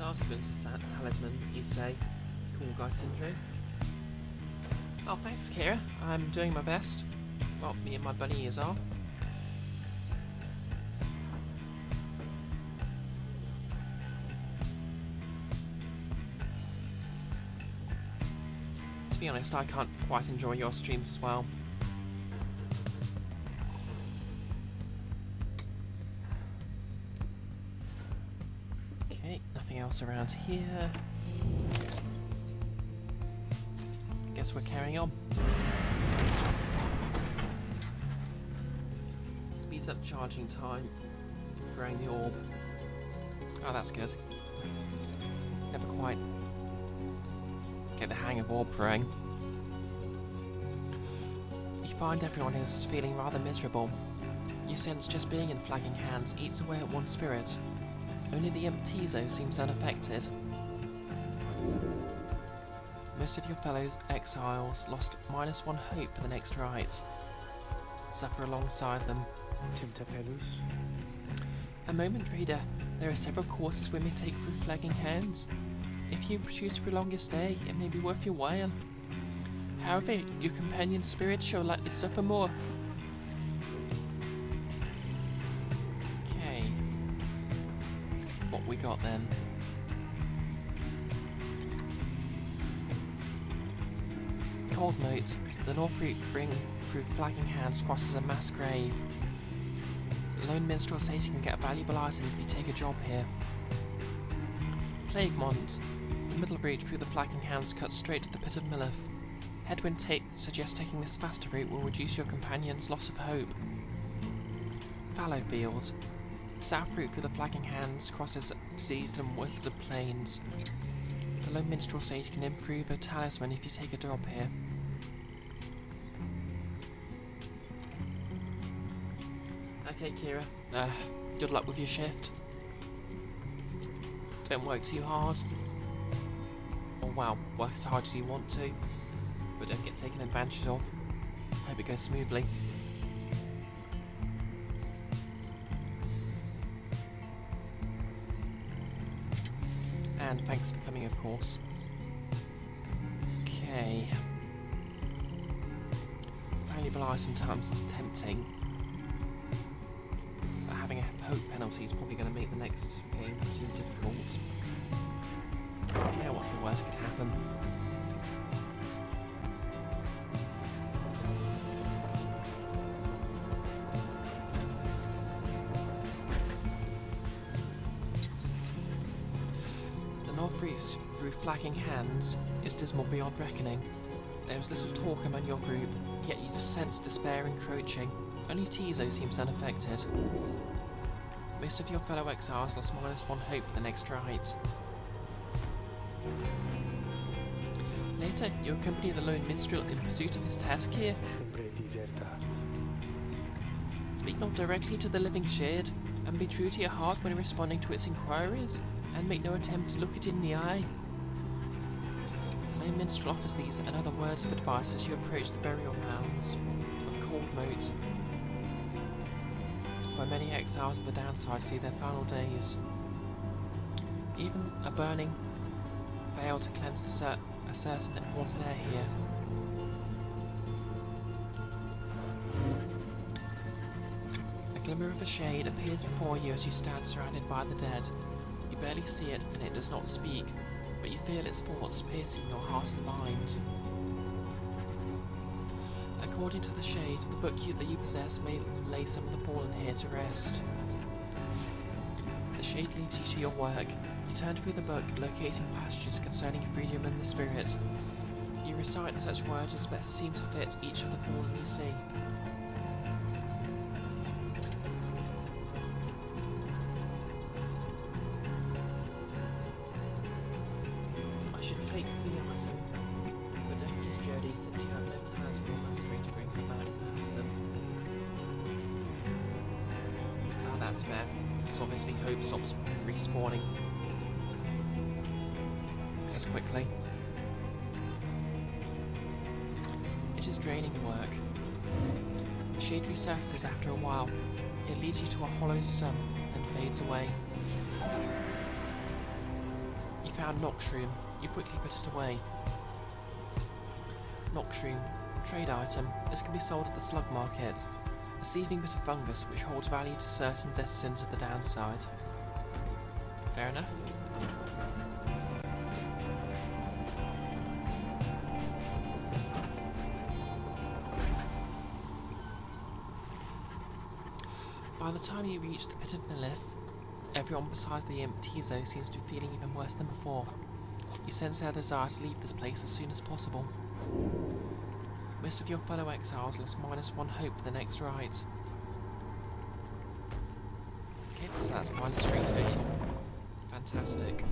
Star Splinter talisman, you say? Cool guy syndrome. Oh, thanks, Kira. I'm doing my best. Well, me and my bunny ears are. To be honest, I can't quite enjoy your streams as well. Okay, nothing else around here. Guess we're carrying on. Speeds up charging time for throwing the orb. Oh, that's good. Never quite get the hang of orb throwing. You find everyone is feeling rather miserable. You sense just being in flagging hands eats away at one's spirit. Only the Tizo seems unaffected. Most of your fellow exiles lost -1 hope for the next rite. Suffer alongside them. A moment, reader. There are several courses we may take through flagging hands. If you choose to prolong your stay, it may be worth your while. However, your companion's spirit shall likely suffer more. Okay. What we got then? Cold note. The North Route ring through flagging hands crosses a mass grave. The lone minstrel says you can get a valuable item if you take a job here. Plaguemont. The middle route through the flagging hands cuts straight to the pit of Millith. Headwind suggests taking this faster route will reduce your companion's loss of hope. Fallowfield. The south route through the flagging hands crosses diseased and wilted plains. The lone minstrel sage can improve a talisman if you take a drop here. Okay, Kira. Good luck with your shift. Don't work too hard. Or wow, work as hard as you want to, but don't get taken advantage of. Hope it goes smoothly. And thanks for coming, of course. Okay. Valuable item times tempting. But having a hope penalty is probably going to make the next game pretty difficult. Yeah, what's the worst that could happen? The North Route through flagging hands is dismal beyond reckoning. There is little talk among your group, yet you just sense despair encroaching. Only Tizo seems unaffected. Most of your fellow exiles lost -1 hope for the next rite. Later, you accompany the lone minstrel in pursuit of his task here. Speak not directly to the living shade, and be true to your heart when responding to its inquiries, and make no attempt to look it in the eye. The lone minstrel offers these and other words of advice as you approach the burial mounds of Cold Moat, where many exiles of the downside see their final days. Even a burning failed to cleanse a certain haunted air here. A glimmer of a shade appears before you as you stand surrounded by the dead. You barely see it, and it does not speak, but you feel its thoughts piercing your heart and mind. According to the shade, the book that you possess may lay some of the fallen here to rest. The shade leads you to your work. You turn through the book, locating passages concerning freedom and the spirit. You recite such words as best seem to fit each of the fallen you see. I should take the item, but don't use Jodie since you have no task or mastery to bring her back faster. Ah, that's fair, because obviously hope stops respawning as quickly. It is draining work. The shade resurfaces after a while. It leads you to a hollow stump, then fades away. found Noxroom. You quickly put it away. Noxroom, trade item. This can be sold at the slug market. A seething bit of fungus which holds value to certain denizens of the downside. Fair enough. By the time you reach the pit of Melith, everyone besides the imp Tizo seems to be feeling even worse than before. You sense their desire to leave this place as soon as possible. Most of your fellow exiles lost -1 hope for the next rite. Okay, so that's -3 total. Fantastic.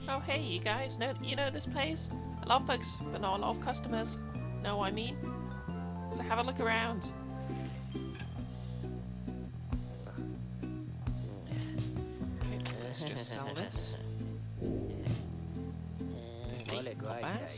Oh hey, you guys, you know this place? A lot of folks, but not a lot of customers. Know what I mean? So have a look around. Okay, let's just sell this. 50, not bad.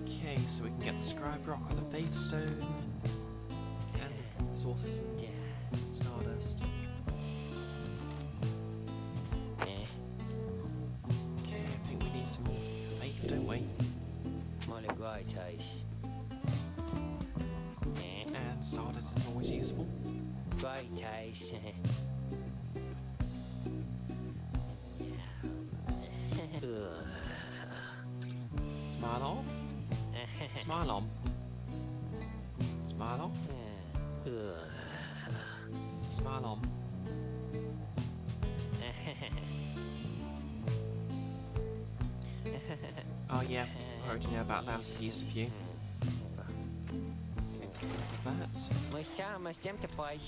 Okay, so we can get the scribe rock or the faith stone, and resources and stardust. Okay, I think we need some faith, don't we? And stardust is always useful. Smile off. Smile on. Smile off. Smile on. Oh yeah, I already know about that's of use of you. That.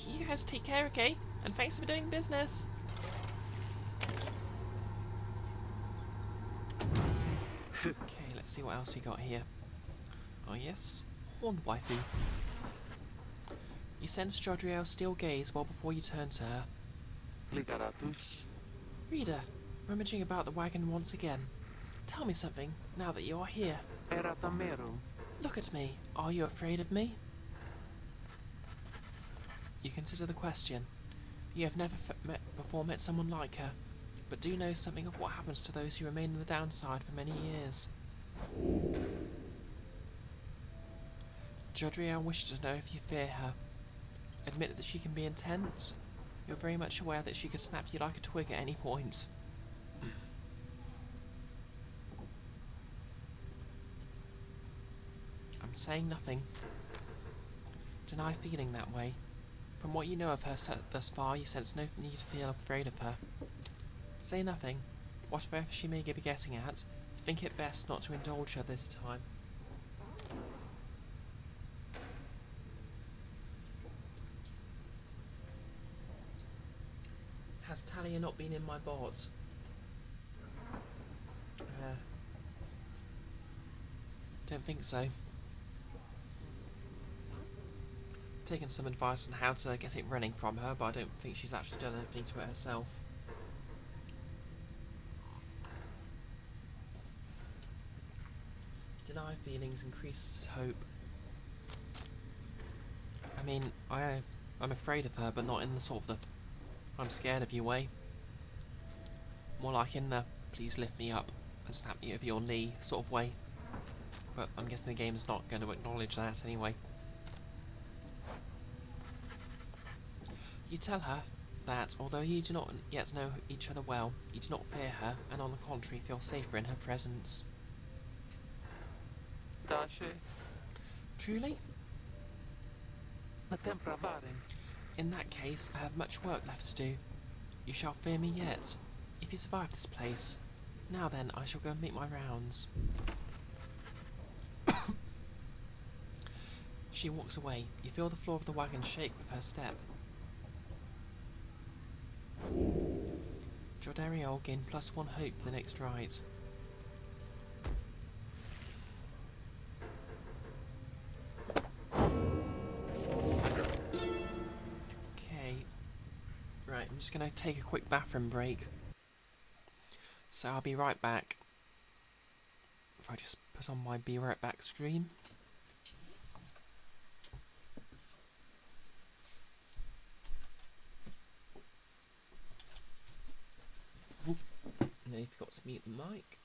You guys take care, okay? And thanks for doing business. Okay, let's see what else we got here. Oh yes, Horned Waifu. You sense Jodriel's steel gaze well before you turn to her. Reader, rummaging about the wagon once again. Tell me something, now that you are here. Look at me. Are you afraid of me? You consider the question. You have never before met someone like her, but do know something of what happens to those who remain on the downside for many years. Jodriel wishes to know if you fear her. Admit that she can be intense. You're very much aware that she could snap you like a twig at any point. I'm saying nothing. Deny feeling that way. From what you know of her thus far, you sense no need to feel afraid of her. Say nothing. Whatever she may be guessing at, think it best not to indulge her this time. Has Talia not been in my bot? Don't think so. Taken some advice on how to get it running from her, but I don't think she's actually done anything to it herself. Deny feelings, increase hope. I mean, I'm afraid of her, but not in the sort of the I'm scared of you way. More like in the please lift me up and snap me over your knee sort of way. But I'm guessing the game's not going to acknowledge that anyway. You tell her that, although you do not yet know each other well, you do not fear her, and on the contrary feel safer in her presence. Truly? In that case, I have much work left to do. You shall fear me yet, if you survive this place. Now then, I shall go and make my rounds. She walks away. You feel the floor of the wagon shake with her step. Jodariel gain +1 hope for the next ride. Right, I'm just going to take a quick bathroom break. So I'll be right back. If I just put on my Be Right Back stream. And then you forgot to mute the mic.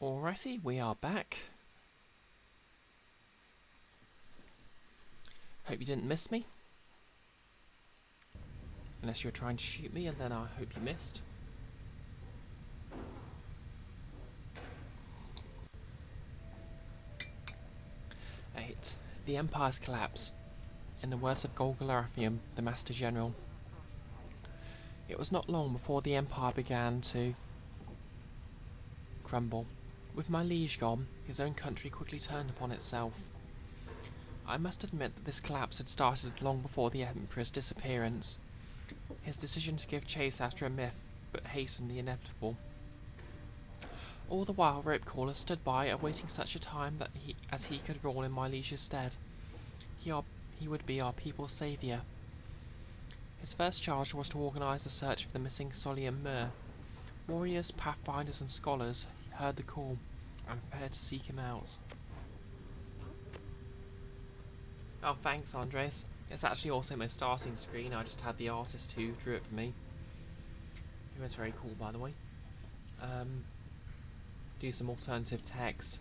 Alrighty, we are back. Hope you didn't miss me. Unless you're trying to shoot me, and then I hope you missed. Eight. The Empire's collapse. In the words of Golgotha, the Master General, it was not long before the Empire began to crumble. With my liege gone, his own country quickly turned upon itself. I must admit that this collapse had started long before the Emperor's disappearance. His decision to give chase after a myth but hastened the inevitable. All the while Ropecaller stood by, awaiting such a time that he could rule in my liege's stead. He would be our people's saviour. His first charge was to organise a search for the missing Solium Mur. Warriors, pathfinders and scholars heard the call and prepared to seek him out. Oh, thanks, Andres. It's actually also my starting screen. I just had the artist who drew it for me. He was very cool, by the way. Do some alternative text.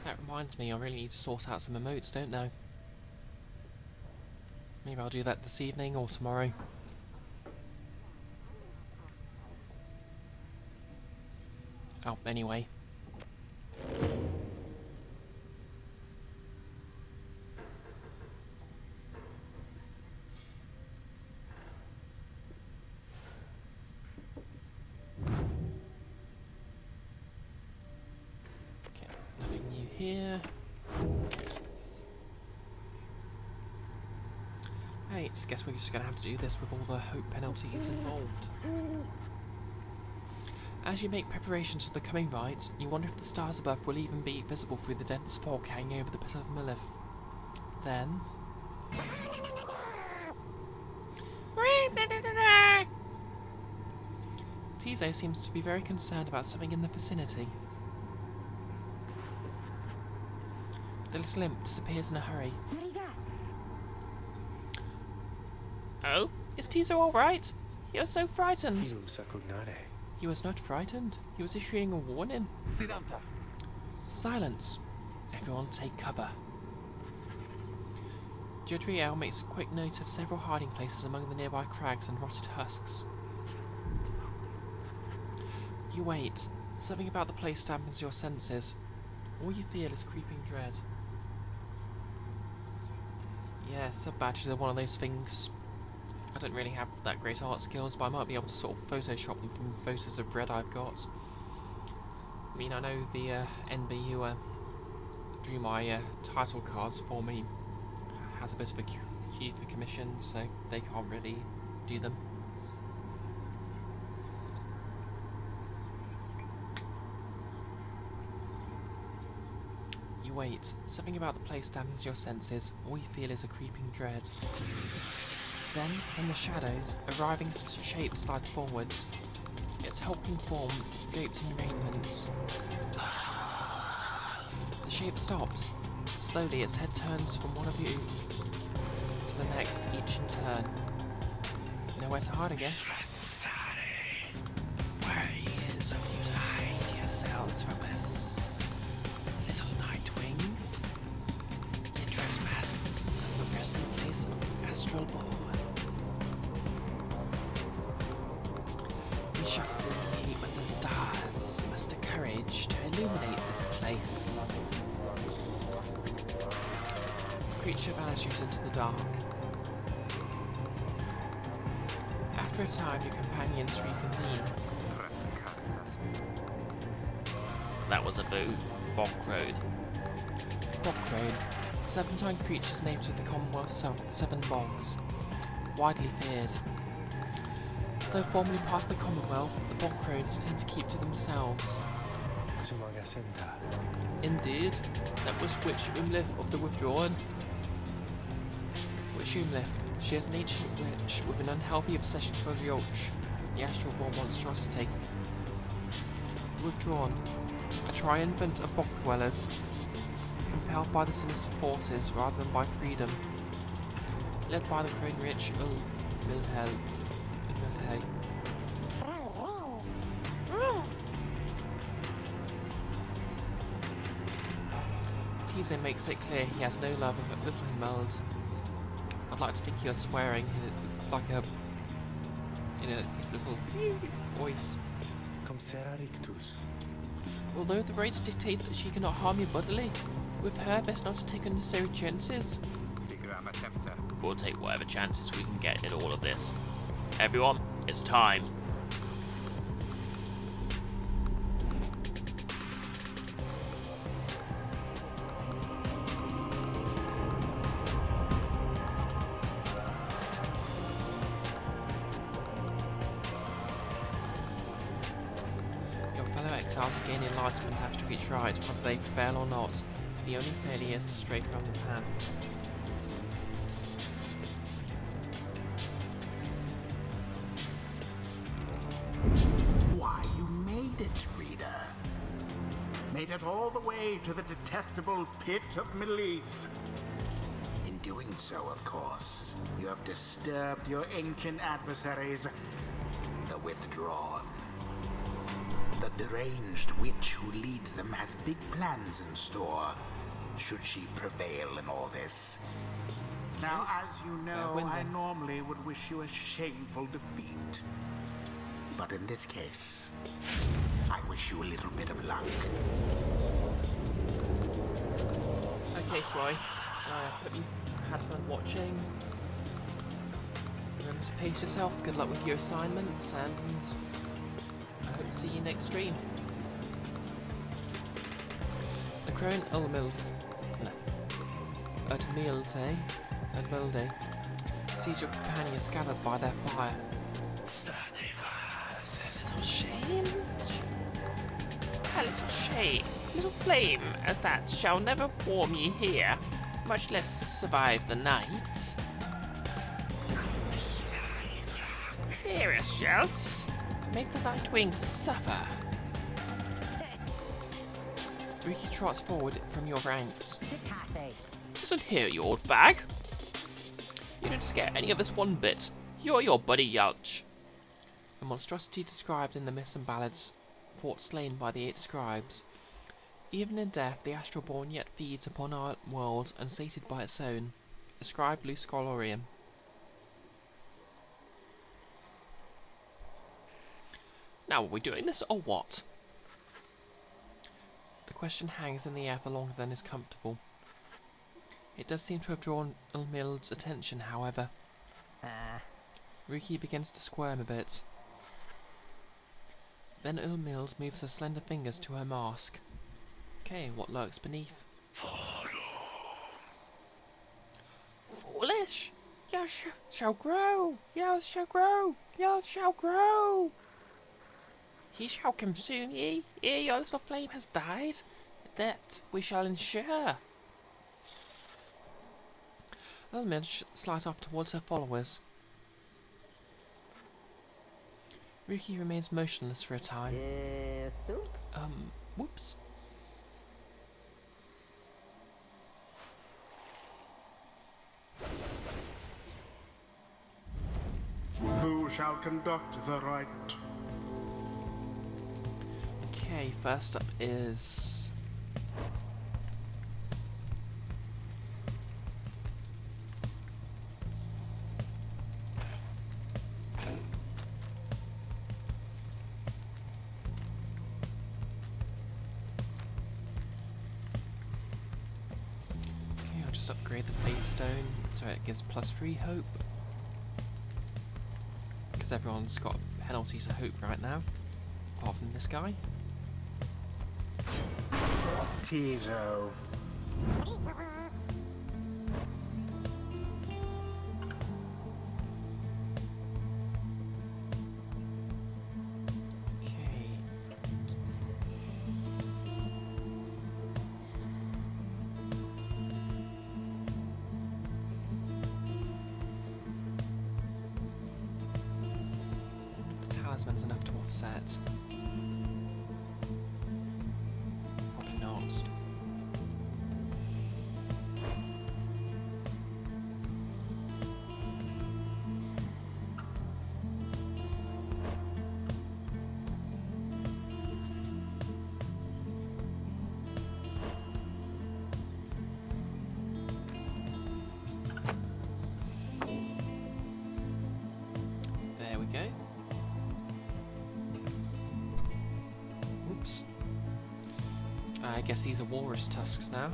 That reminds me, I really need to sort out some emotes, don't I? Maybe I'll do that this evening or tomorrow. Oh, anyway. Okay, nothing new here. Hey, I guess we're just going to have to do this with all the hope penalties involved. As you make preparations for the coming rite, you wonder if the stars above will even be visible through the dense fog hanging over the pit of Milith. Then... Tizo seems to be very concerned about something in the vicinity. The little imp disappears in a hurry. Oh? Is Tizo alright? He was so frightened. He was not frightened. He was issuing a warning. Silence. Everyone take cover. Judriel makes quick note of several hiding places among the nearby crags and rotted husks. You wait. Something about the place dampens your senses. All you feel is creeping dread. Yeah, sub-badges are one of those things. I don't really have that great art skills, but I might be able to sort of Photoshop them from photos of bread I've got. I mean, I know the NB who drew my title cards for me has a bit of a queue for commissions, so they can't really do them. You wait. Something about the place dampens your senses. All you feel is a creeping dread. Then, from the shadows, a writhing shape slides forwards. Its hulking form draped in raiments. The shape stops. Slowly, its head turns from one of you to the next, each in turn. Nowhere to hide, I guess. Where is of you to hide yourselves from us, little nightwings? You trespass on the resting place of astral born. We shall see when the stars muster courage to illuminate this place. The creature vanishes into the dark. After a time, your companions reconvene. That was a boo. Bog crowed. Bog-crone, serpentine creatures named to the Commonwealth's seven bogs, widely feared. Though formerly part of the Commonwealth, the bog-crones tend to keep to themselves. Indeed, that was Witch Umlith of the Withdrawn. Witch Umlith, she is an ancient witch with an unhealthy obsession for Brioche, the astral-born monstrosity. Withdrawn, a triumvirate of bog-dwellers, compelled by the sinister forces rather than by freedom, led by the crone-rich Milhel. Tizo makes it clear he has no love of little Meld. I'd like to think he was swearing in his little voice. Although the rites dictate that she cannot harm you bodily, with her best not to take unnecessary chances. We'll take whatever chances we can get in all of this. Everyone, it's time. Your fellow exiles are gaining enlightenment after each rite, whether they prevail or not. The only failure is to stray from the path. Why, you made it, reader. Made it all the way to the detestable pit of Mileith. In doing so, of course, you have disturbed your ancient adversaries, the Withdrawn. The deranged witch who leads them has big plans in store, should she prevail in all this. Now, as you know, I normally would wish you a shameful defeat. But in this case, I wish you a little bit of luck. Okay, Troy. I hope you had fun watching. Remember to pace yourself. Good luck with your assignments, and I hope to see you next stream. The crone Ulmilde sees your companions scattered by their fire. A little shame, little flame as that shall never warm ye here, much less survive the night. Hear us, shouts. Make the Nightwing suffer. Ricky trots forward from your ranks. Listen here, you old bag. You didn't scare any of us one bit. You're your buddy Yalch. The monstrosity described in the myths and ballads fought slain by the 8 scribes. Even in death, the Astralborn yet feeds upon our world, unsated by its own. Ascribe Luce Scholorium. Now, are we doing this or what? The question hangs in the air for longer than is comfortable. It does seem to have drawn Ulmilde's attention, however. Ruki begins to squirm a bit. Then Ulmilde moves her slender fingers to her mask. Okay, what lurks beneath? Foolish! Yours shall grow! Yours shall grow! Yours shall grow! He shall consume ye ere your little flame has died. That we shall ensure. Ulmilde slides off towards her followers. Ruki remains motionless for a time. Whoops. Who shall conduct the rite? Okay, first up is... I'll just upgrade the Fate Stone so it gives +3 hope. Because everyone's got a penalty to hope right now, apart from this guy. Tizo. Okay. The talisman's enough to offset. Probably not. There we go. Oops. I guess these are walrus tusks now.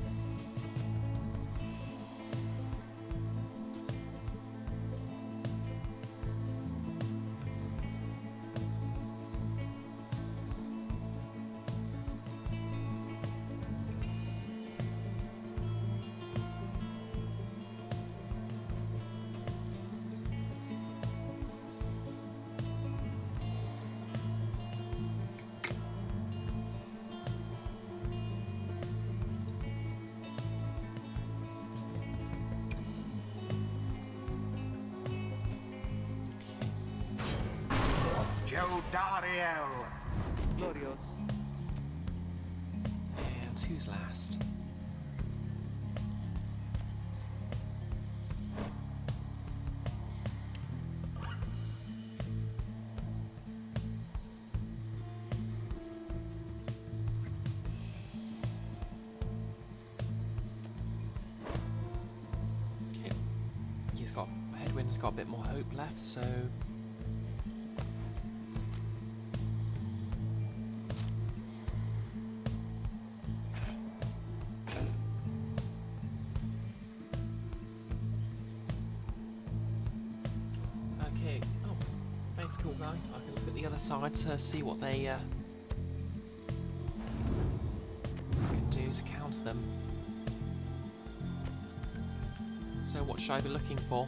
Jodariel. Glorious. And who's last? Okay. Headwind's got a bit more hope left, so okay. Oh, thanks, cool guy. I can look at the other side to see what they can do to counter them. So what should I be looking for?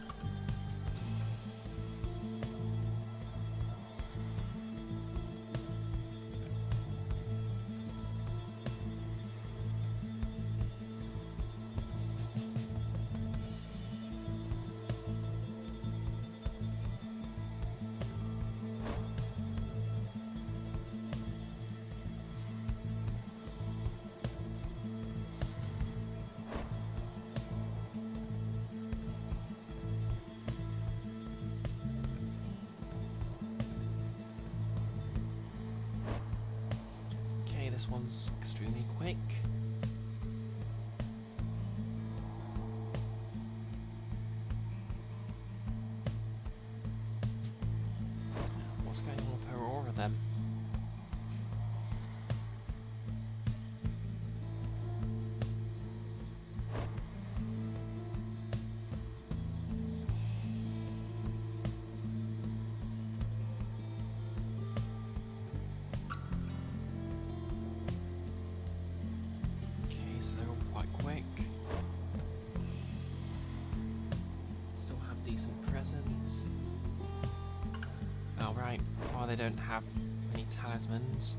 This one's extremely quick. What's going on with her aura then? So they're all quite quick. Still have decent presence. Oh right, well they don't have any talismans.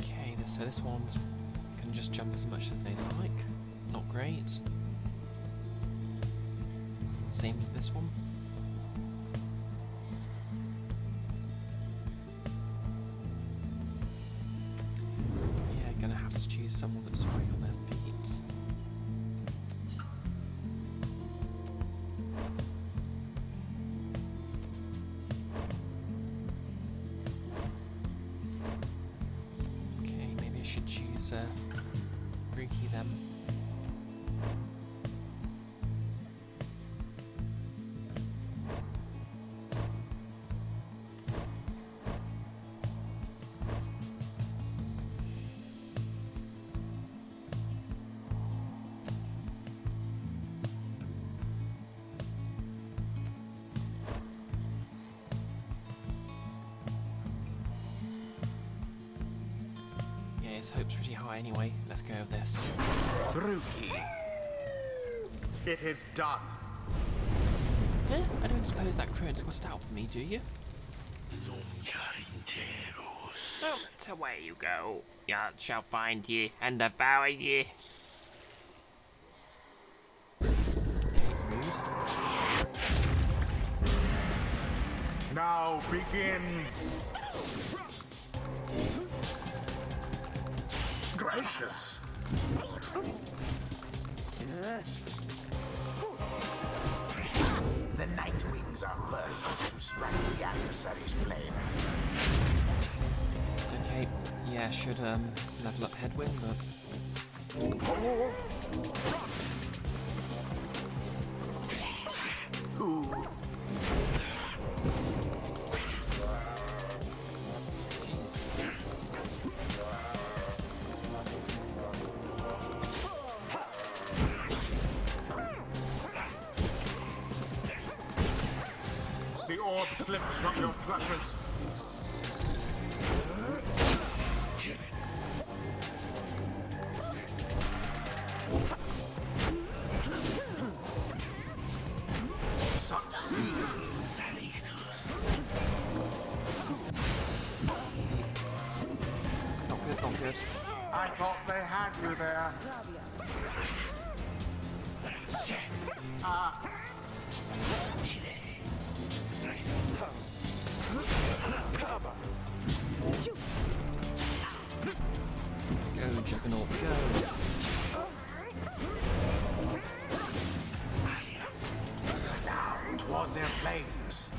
Okay, so this one's can just jump as much as they like. Not great. Same with this one. Choose someone that's right on their feet. Okay, maybe I should choose Ruki then. His hope's pretty high anyway. Let's go with this. Ruki. It is done. Eh? I don't suppose that crone's got it out for me, do you? No matter where you go, Yard shall find ye and devour ye. Rude. Now begin. Gracious. The Night Wings are first to strike the adversary's flame. Okay, yeah, should level up Headwind, but Oh. Ooh. jeez. The orb slips from your clutches. Succeed. Not good, not good. I thought they had you there. Go, Juggernaut, go! Now, toward their flames.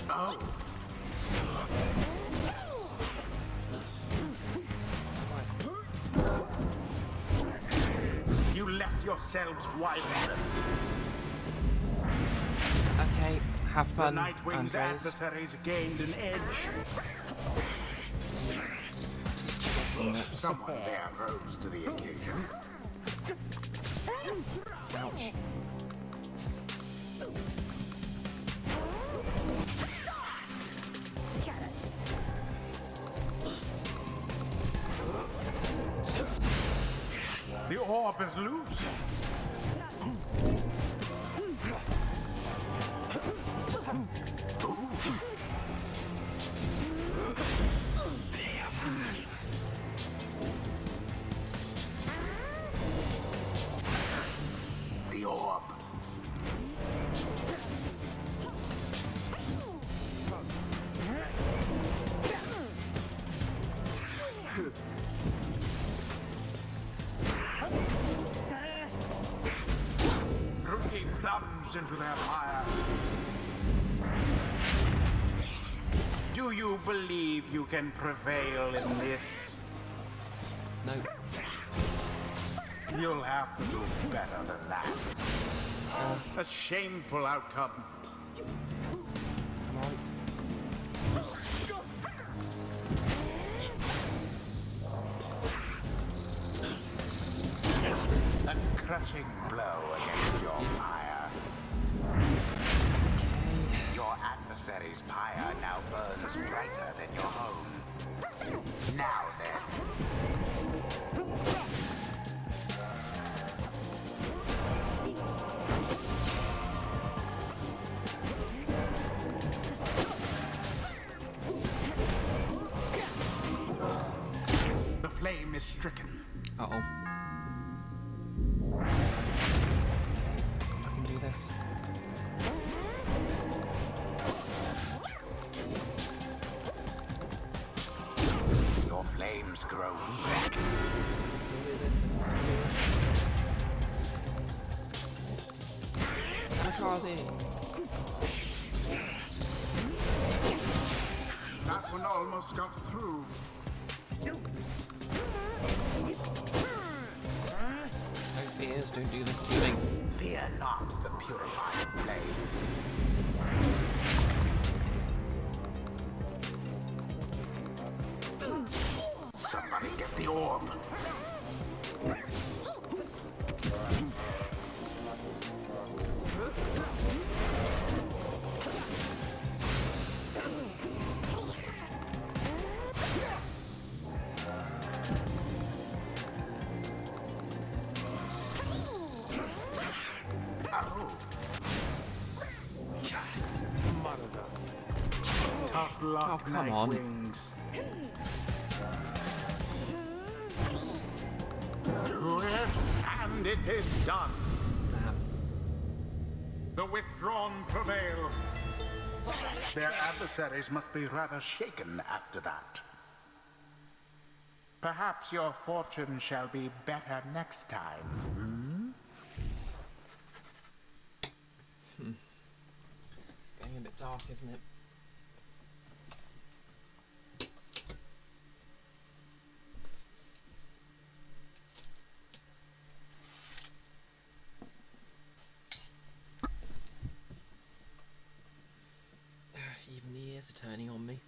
Oh. You left yourselves wide open. Okay, have The fun, Nightwing's Andres. adversaries gained an edge. Guessing that Someone there rose to the occasion. ouch. The orb is loose. The orb. Rookie plunged into their fire. Do you believe you can prevail in this? No. You'll have to do better than that. A shameful outcome. Come on. A crushing blow against your pyre. Okay. Your adversary's pyre now burns brighter than your own. Now then. The flame is stricken. Uh-oh. I can do this. Your flames grow weak. I can still do this, I can still do this. Kamikaze! That one almost got through. No fears, don't do this to me. Fear not the purifying flame. Somebody get the orb. Tough luck, Oh, come on. Nightwings. Do it, and it is done. Damn. The withdrawn prevail. Their adversaries must be rather shaken after that. Perhaps your fortune shall be better next time. It's getting a bit dark, isn't it? Even the ears are turning on me.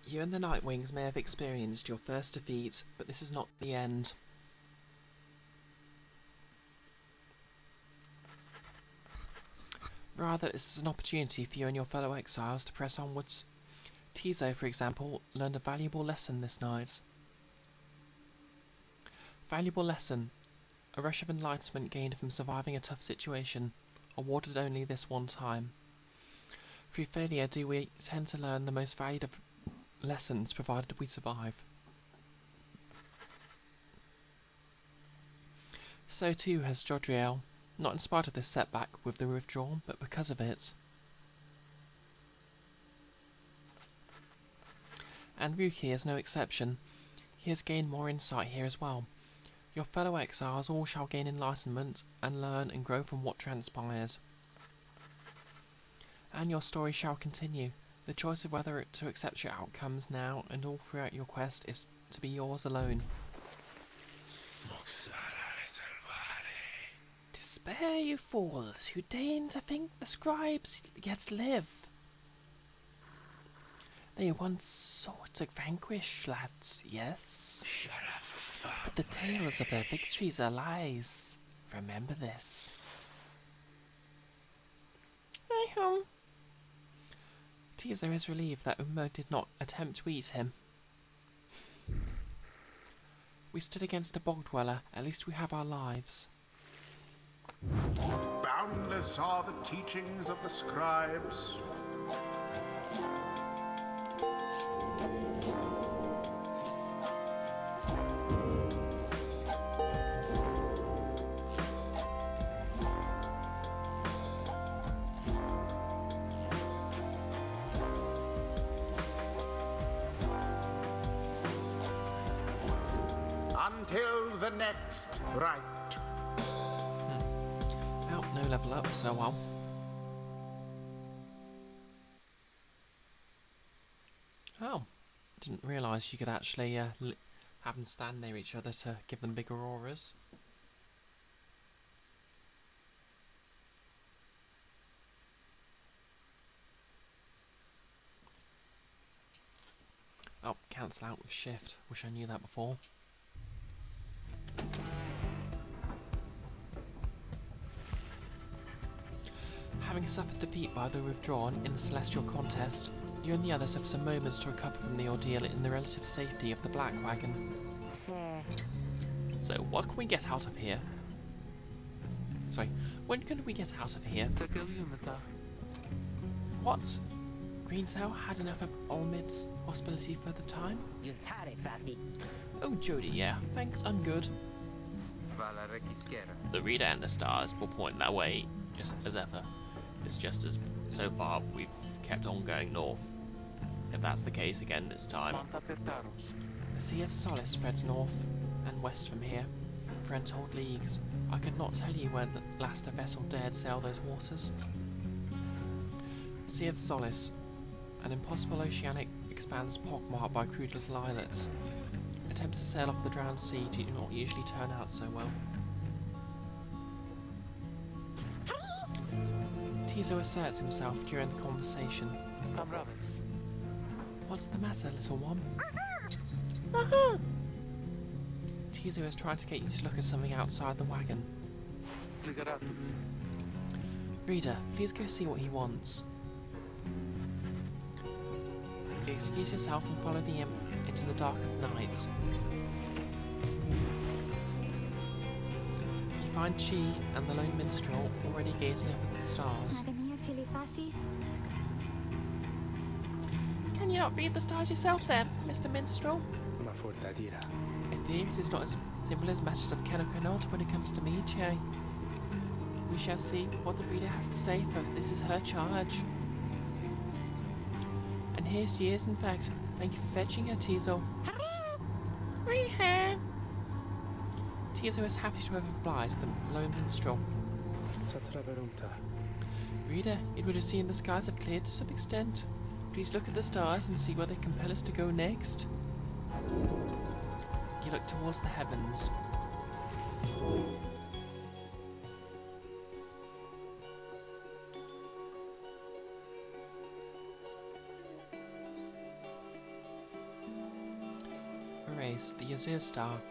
You and the Nightwings may have experienced your first defeat, but this is not the end. Rather, this is an opportunity for you and your fellow exiles to press onwards. Tizo, for example, learned a valuable lesson this night. Valuable lesson. A rush of enlightenment gained from surviving a tough situation, awarded only this one time. Through failure do we tend to learn the most lessons provided we survive. So too has Jodriel, not in spite of this setback with the withdrawn, but because of it. And Ruki is no exception. He has gained more insight here as well. Your fellow exiles all shall gain enlightenment and learn and grow from what transpires. And your story shall continue. The choice of whether to accept your outcomes now and all throughout your quest is to be yours alone. Despair, you fools, who deign to think the scribes yet live. They once sought to vanquish lads, yes? But the tales of their victories are lies. Remember this. Tizo is relieved that Umbo did not attempt to eat him. We stood against a bog dweller, at least we have our lives. Boundless are the teachings of the scribes. Until the next rite. Well, no level up, so well. Oh, didn't realise you could actually have them stand near each other to give them bigger auras. Oh, cancel out with shift. Wish I knew that before. Having suffered defeat by the withdrawn in the celestial contest, you and the others have some moments to recover from the ordeal in the relative safety of the Black Wagon. So, what can we get out of here? Sorry, when can we get out of here? What? Greentail had enough of Olmid's hospitality for the time? Oh, Jody, yeah. Thanks, I'm good. The reader and the stars will point that way, just as ever. It's just as so far we've kept on going north. If that's the case again this time. The Sea of Solace spreads north and west from here, for untold leagues. I could not tell you when last a vessel dared sail those waters. Sea of Solace, an impossible oceanic expanse pockmarked by crude little islets. Attempts to sail off the drowned sea do not usually turn out so well. Tizo asserts himself during the conversation. What's the matter, little one? Tizo is trying to get you to look at something outside the wagon. Reader, please go see what he wants. You excuse yourself and follow the imp into the dark of night. You find Chi and the lone minstrel already gazing up at the stars. Can you not read the stars yourself then, Mr. Minstrel? I fear it is not as simple as matters of can or cannot when it comes to me, Che. We shall see what the reader has to say, for this is her charge. And here she is, in fact. Thank you for fetching her, Tizo. Tizo is happy to have obliged the lone minstrel. Reader, it would have seemed the skies have cleared to some extent. Please look at the stars and see where they compel us to go next. You look towards the heavens. Erase the Azure Star.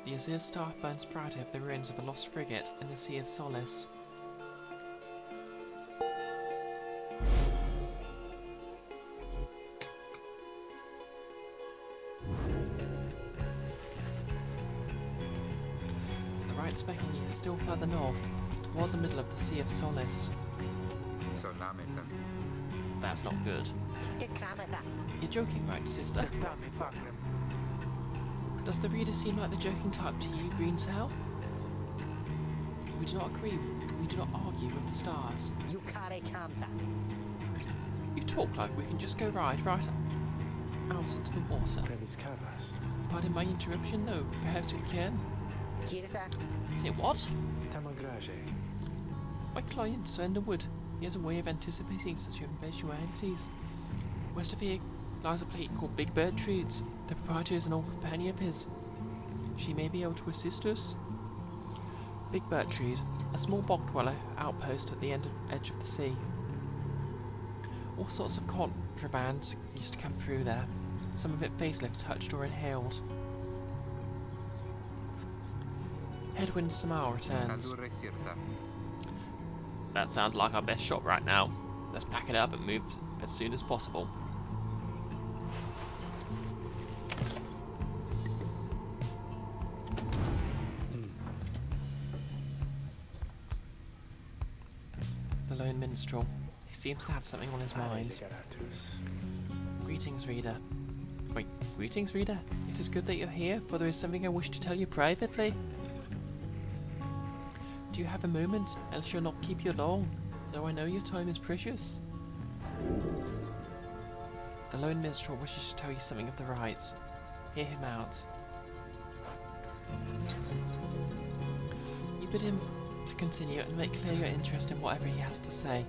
The Azure Star burns brighter of the ruins of a lost frigate in the Sea of Solace. The right specking you still further north, toward the middle of the Sea of Solace. That's not good. You're joking, right, sister? Does the reader seem like the joking type to you, Green Cell? We do not agree. We do not argue with the stars. You talk like we can just go right out into the water. Pardon my interruption, though. Perhaps we can. Say what? My client, Sir Underwood. He has a way of anticipating such eventualities. West of here lies a place called BisectedBrioche. The proprietor is an old companion of his. She may be able to assist us. BisectedBrioche, a small bog-dweller outpost at the edge of the sea. All sorts of contraband used to come through there. Some of it facelift touched or inhaled. Headwind Samal returns. That sounds like our best shot right now. Let's pack it up and move as soon as possible. The lone minstrel. He seems to have something on his mind. Greetings, reader. Wait, greetings, reader? It is good that you're here, for there is something I wish to tell you privately. Do you have a moment? Else shall not keep you long, though I know your time is precious. The lone minstrel wishes to tell you something of the rites. Hear him out. You bid him to continue and make clear your interest in whatever he has to say.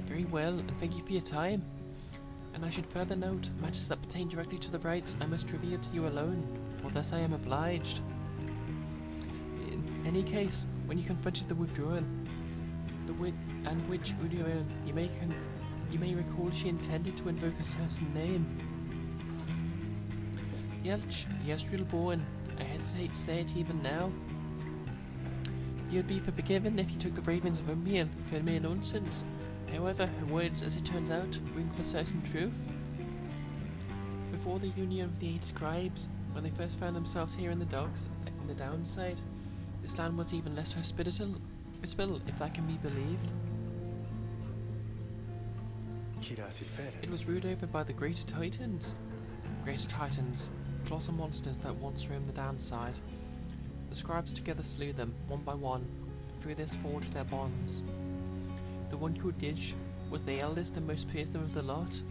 Very well, and thank you for your time. And I should further note, matters that pertain directly to the rites I must reveal to you alone, for thus I am obliged. In any case, when you confronted the withdrawn, and witch Udion, you may recall she intended to invoke a certain name. Yestril born, I hesitate to say it even now. You'd be forgiven if you took the ravens of Umbian for mere nonsense. However, her words, as it turns out, ring for certain truth. Before the union of the 8 scribes, when they first found themselves here in the downside, this land was even less hospitable, if that can be believed. It was ruled over by the Greater Titans, colossal monsters that once roamed the downside. The scribes together slew them, one by one, and through this forged their bonds. The one called Dij was the eldest and most fearsome of the lot.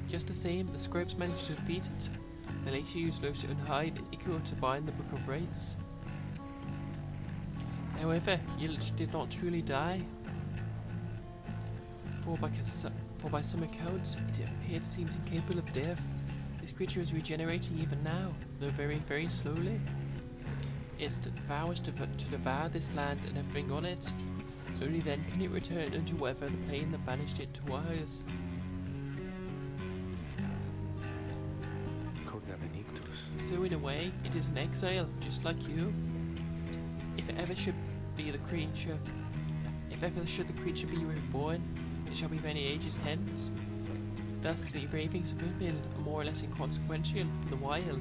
Just the same, the scribes managed to defeat it. They later used Losa and Hyde and Ico to bind the Book of Rites. However, Yilch did not truly die, for by some accounts it appeared seems incapable of death. This creature is regenerating even now, though very, very slowly. Its vows to devour this land and everything on it. Only then can it return unto whatever the plane that banished it to ours. So in a way, it is an exile, just like you. If ever should the creature be reborn, it shall be many ages hence. Thus the ravings of Ubil are more or less inconsequential for the while.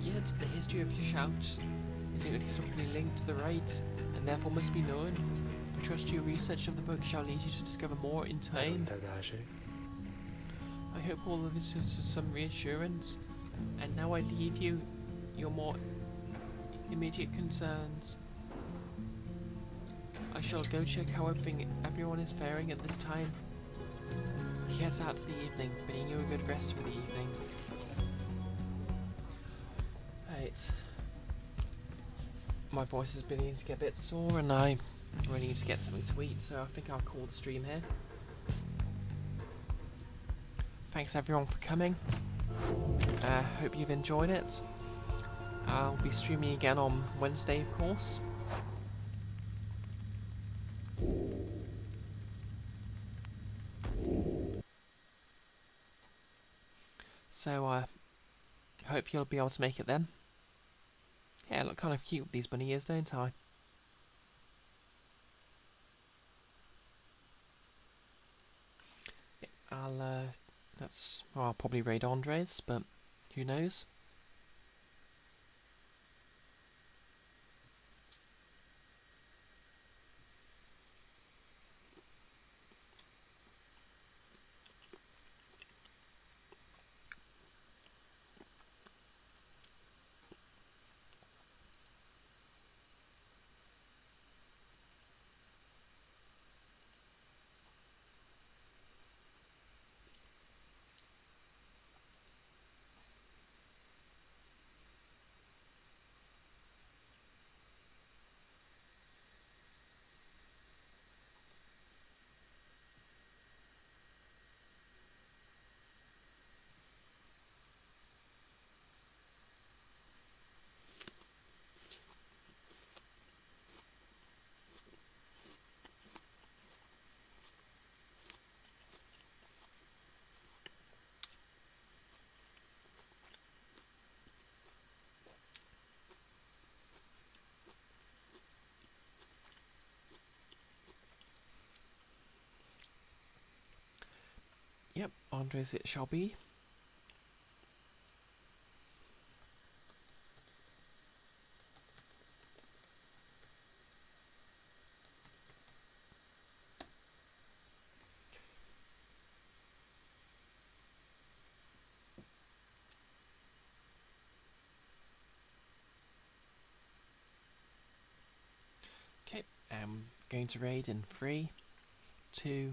Yet the history of your shouts is inextricably linked to the rites, and therefore must be known. I trust your research of the book shall lead you to discover more in time. I hope all of this is some reassurance, and now I leave you your more immediate concerns. I shall go check how everyone is faring at this time. He heads out to the evening, bidding you a good rest for the evening. Right. My voice is beginning to get a bit sore and I really need to get something to eat, so I think I'll call the stream here. Thanks everyone for coming. Hope you've enjoyed it. I'll be streaming again on Wednesday, of course. So, hope you'll be able to make it then. Yeah, I look kind of cute with these bunny ears, don't I? Yeah, I'll probably raid Andres, but who knows? Yep, Andres it shall be. Okay, I'm going to raid in 3, 2,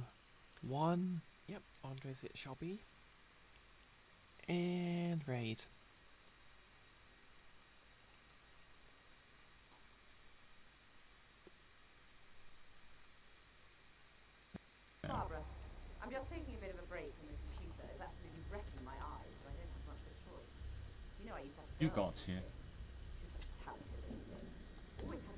1. Yep, Andres it shall be. And raid. Barbara, I'm just taking a bit of a break from the computer. It's absolutely wrecking my eyes, but I don't have much of a choice. You know I used to have a You girl got who here. did. She was such a talented little thing. Always had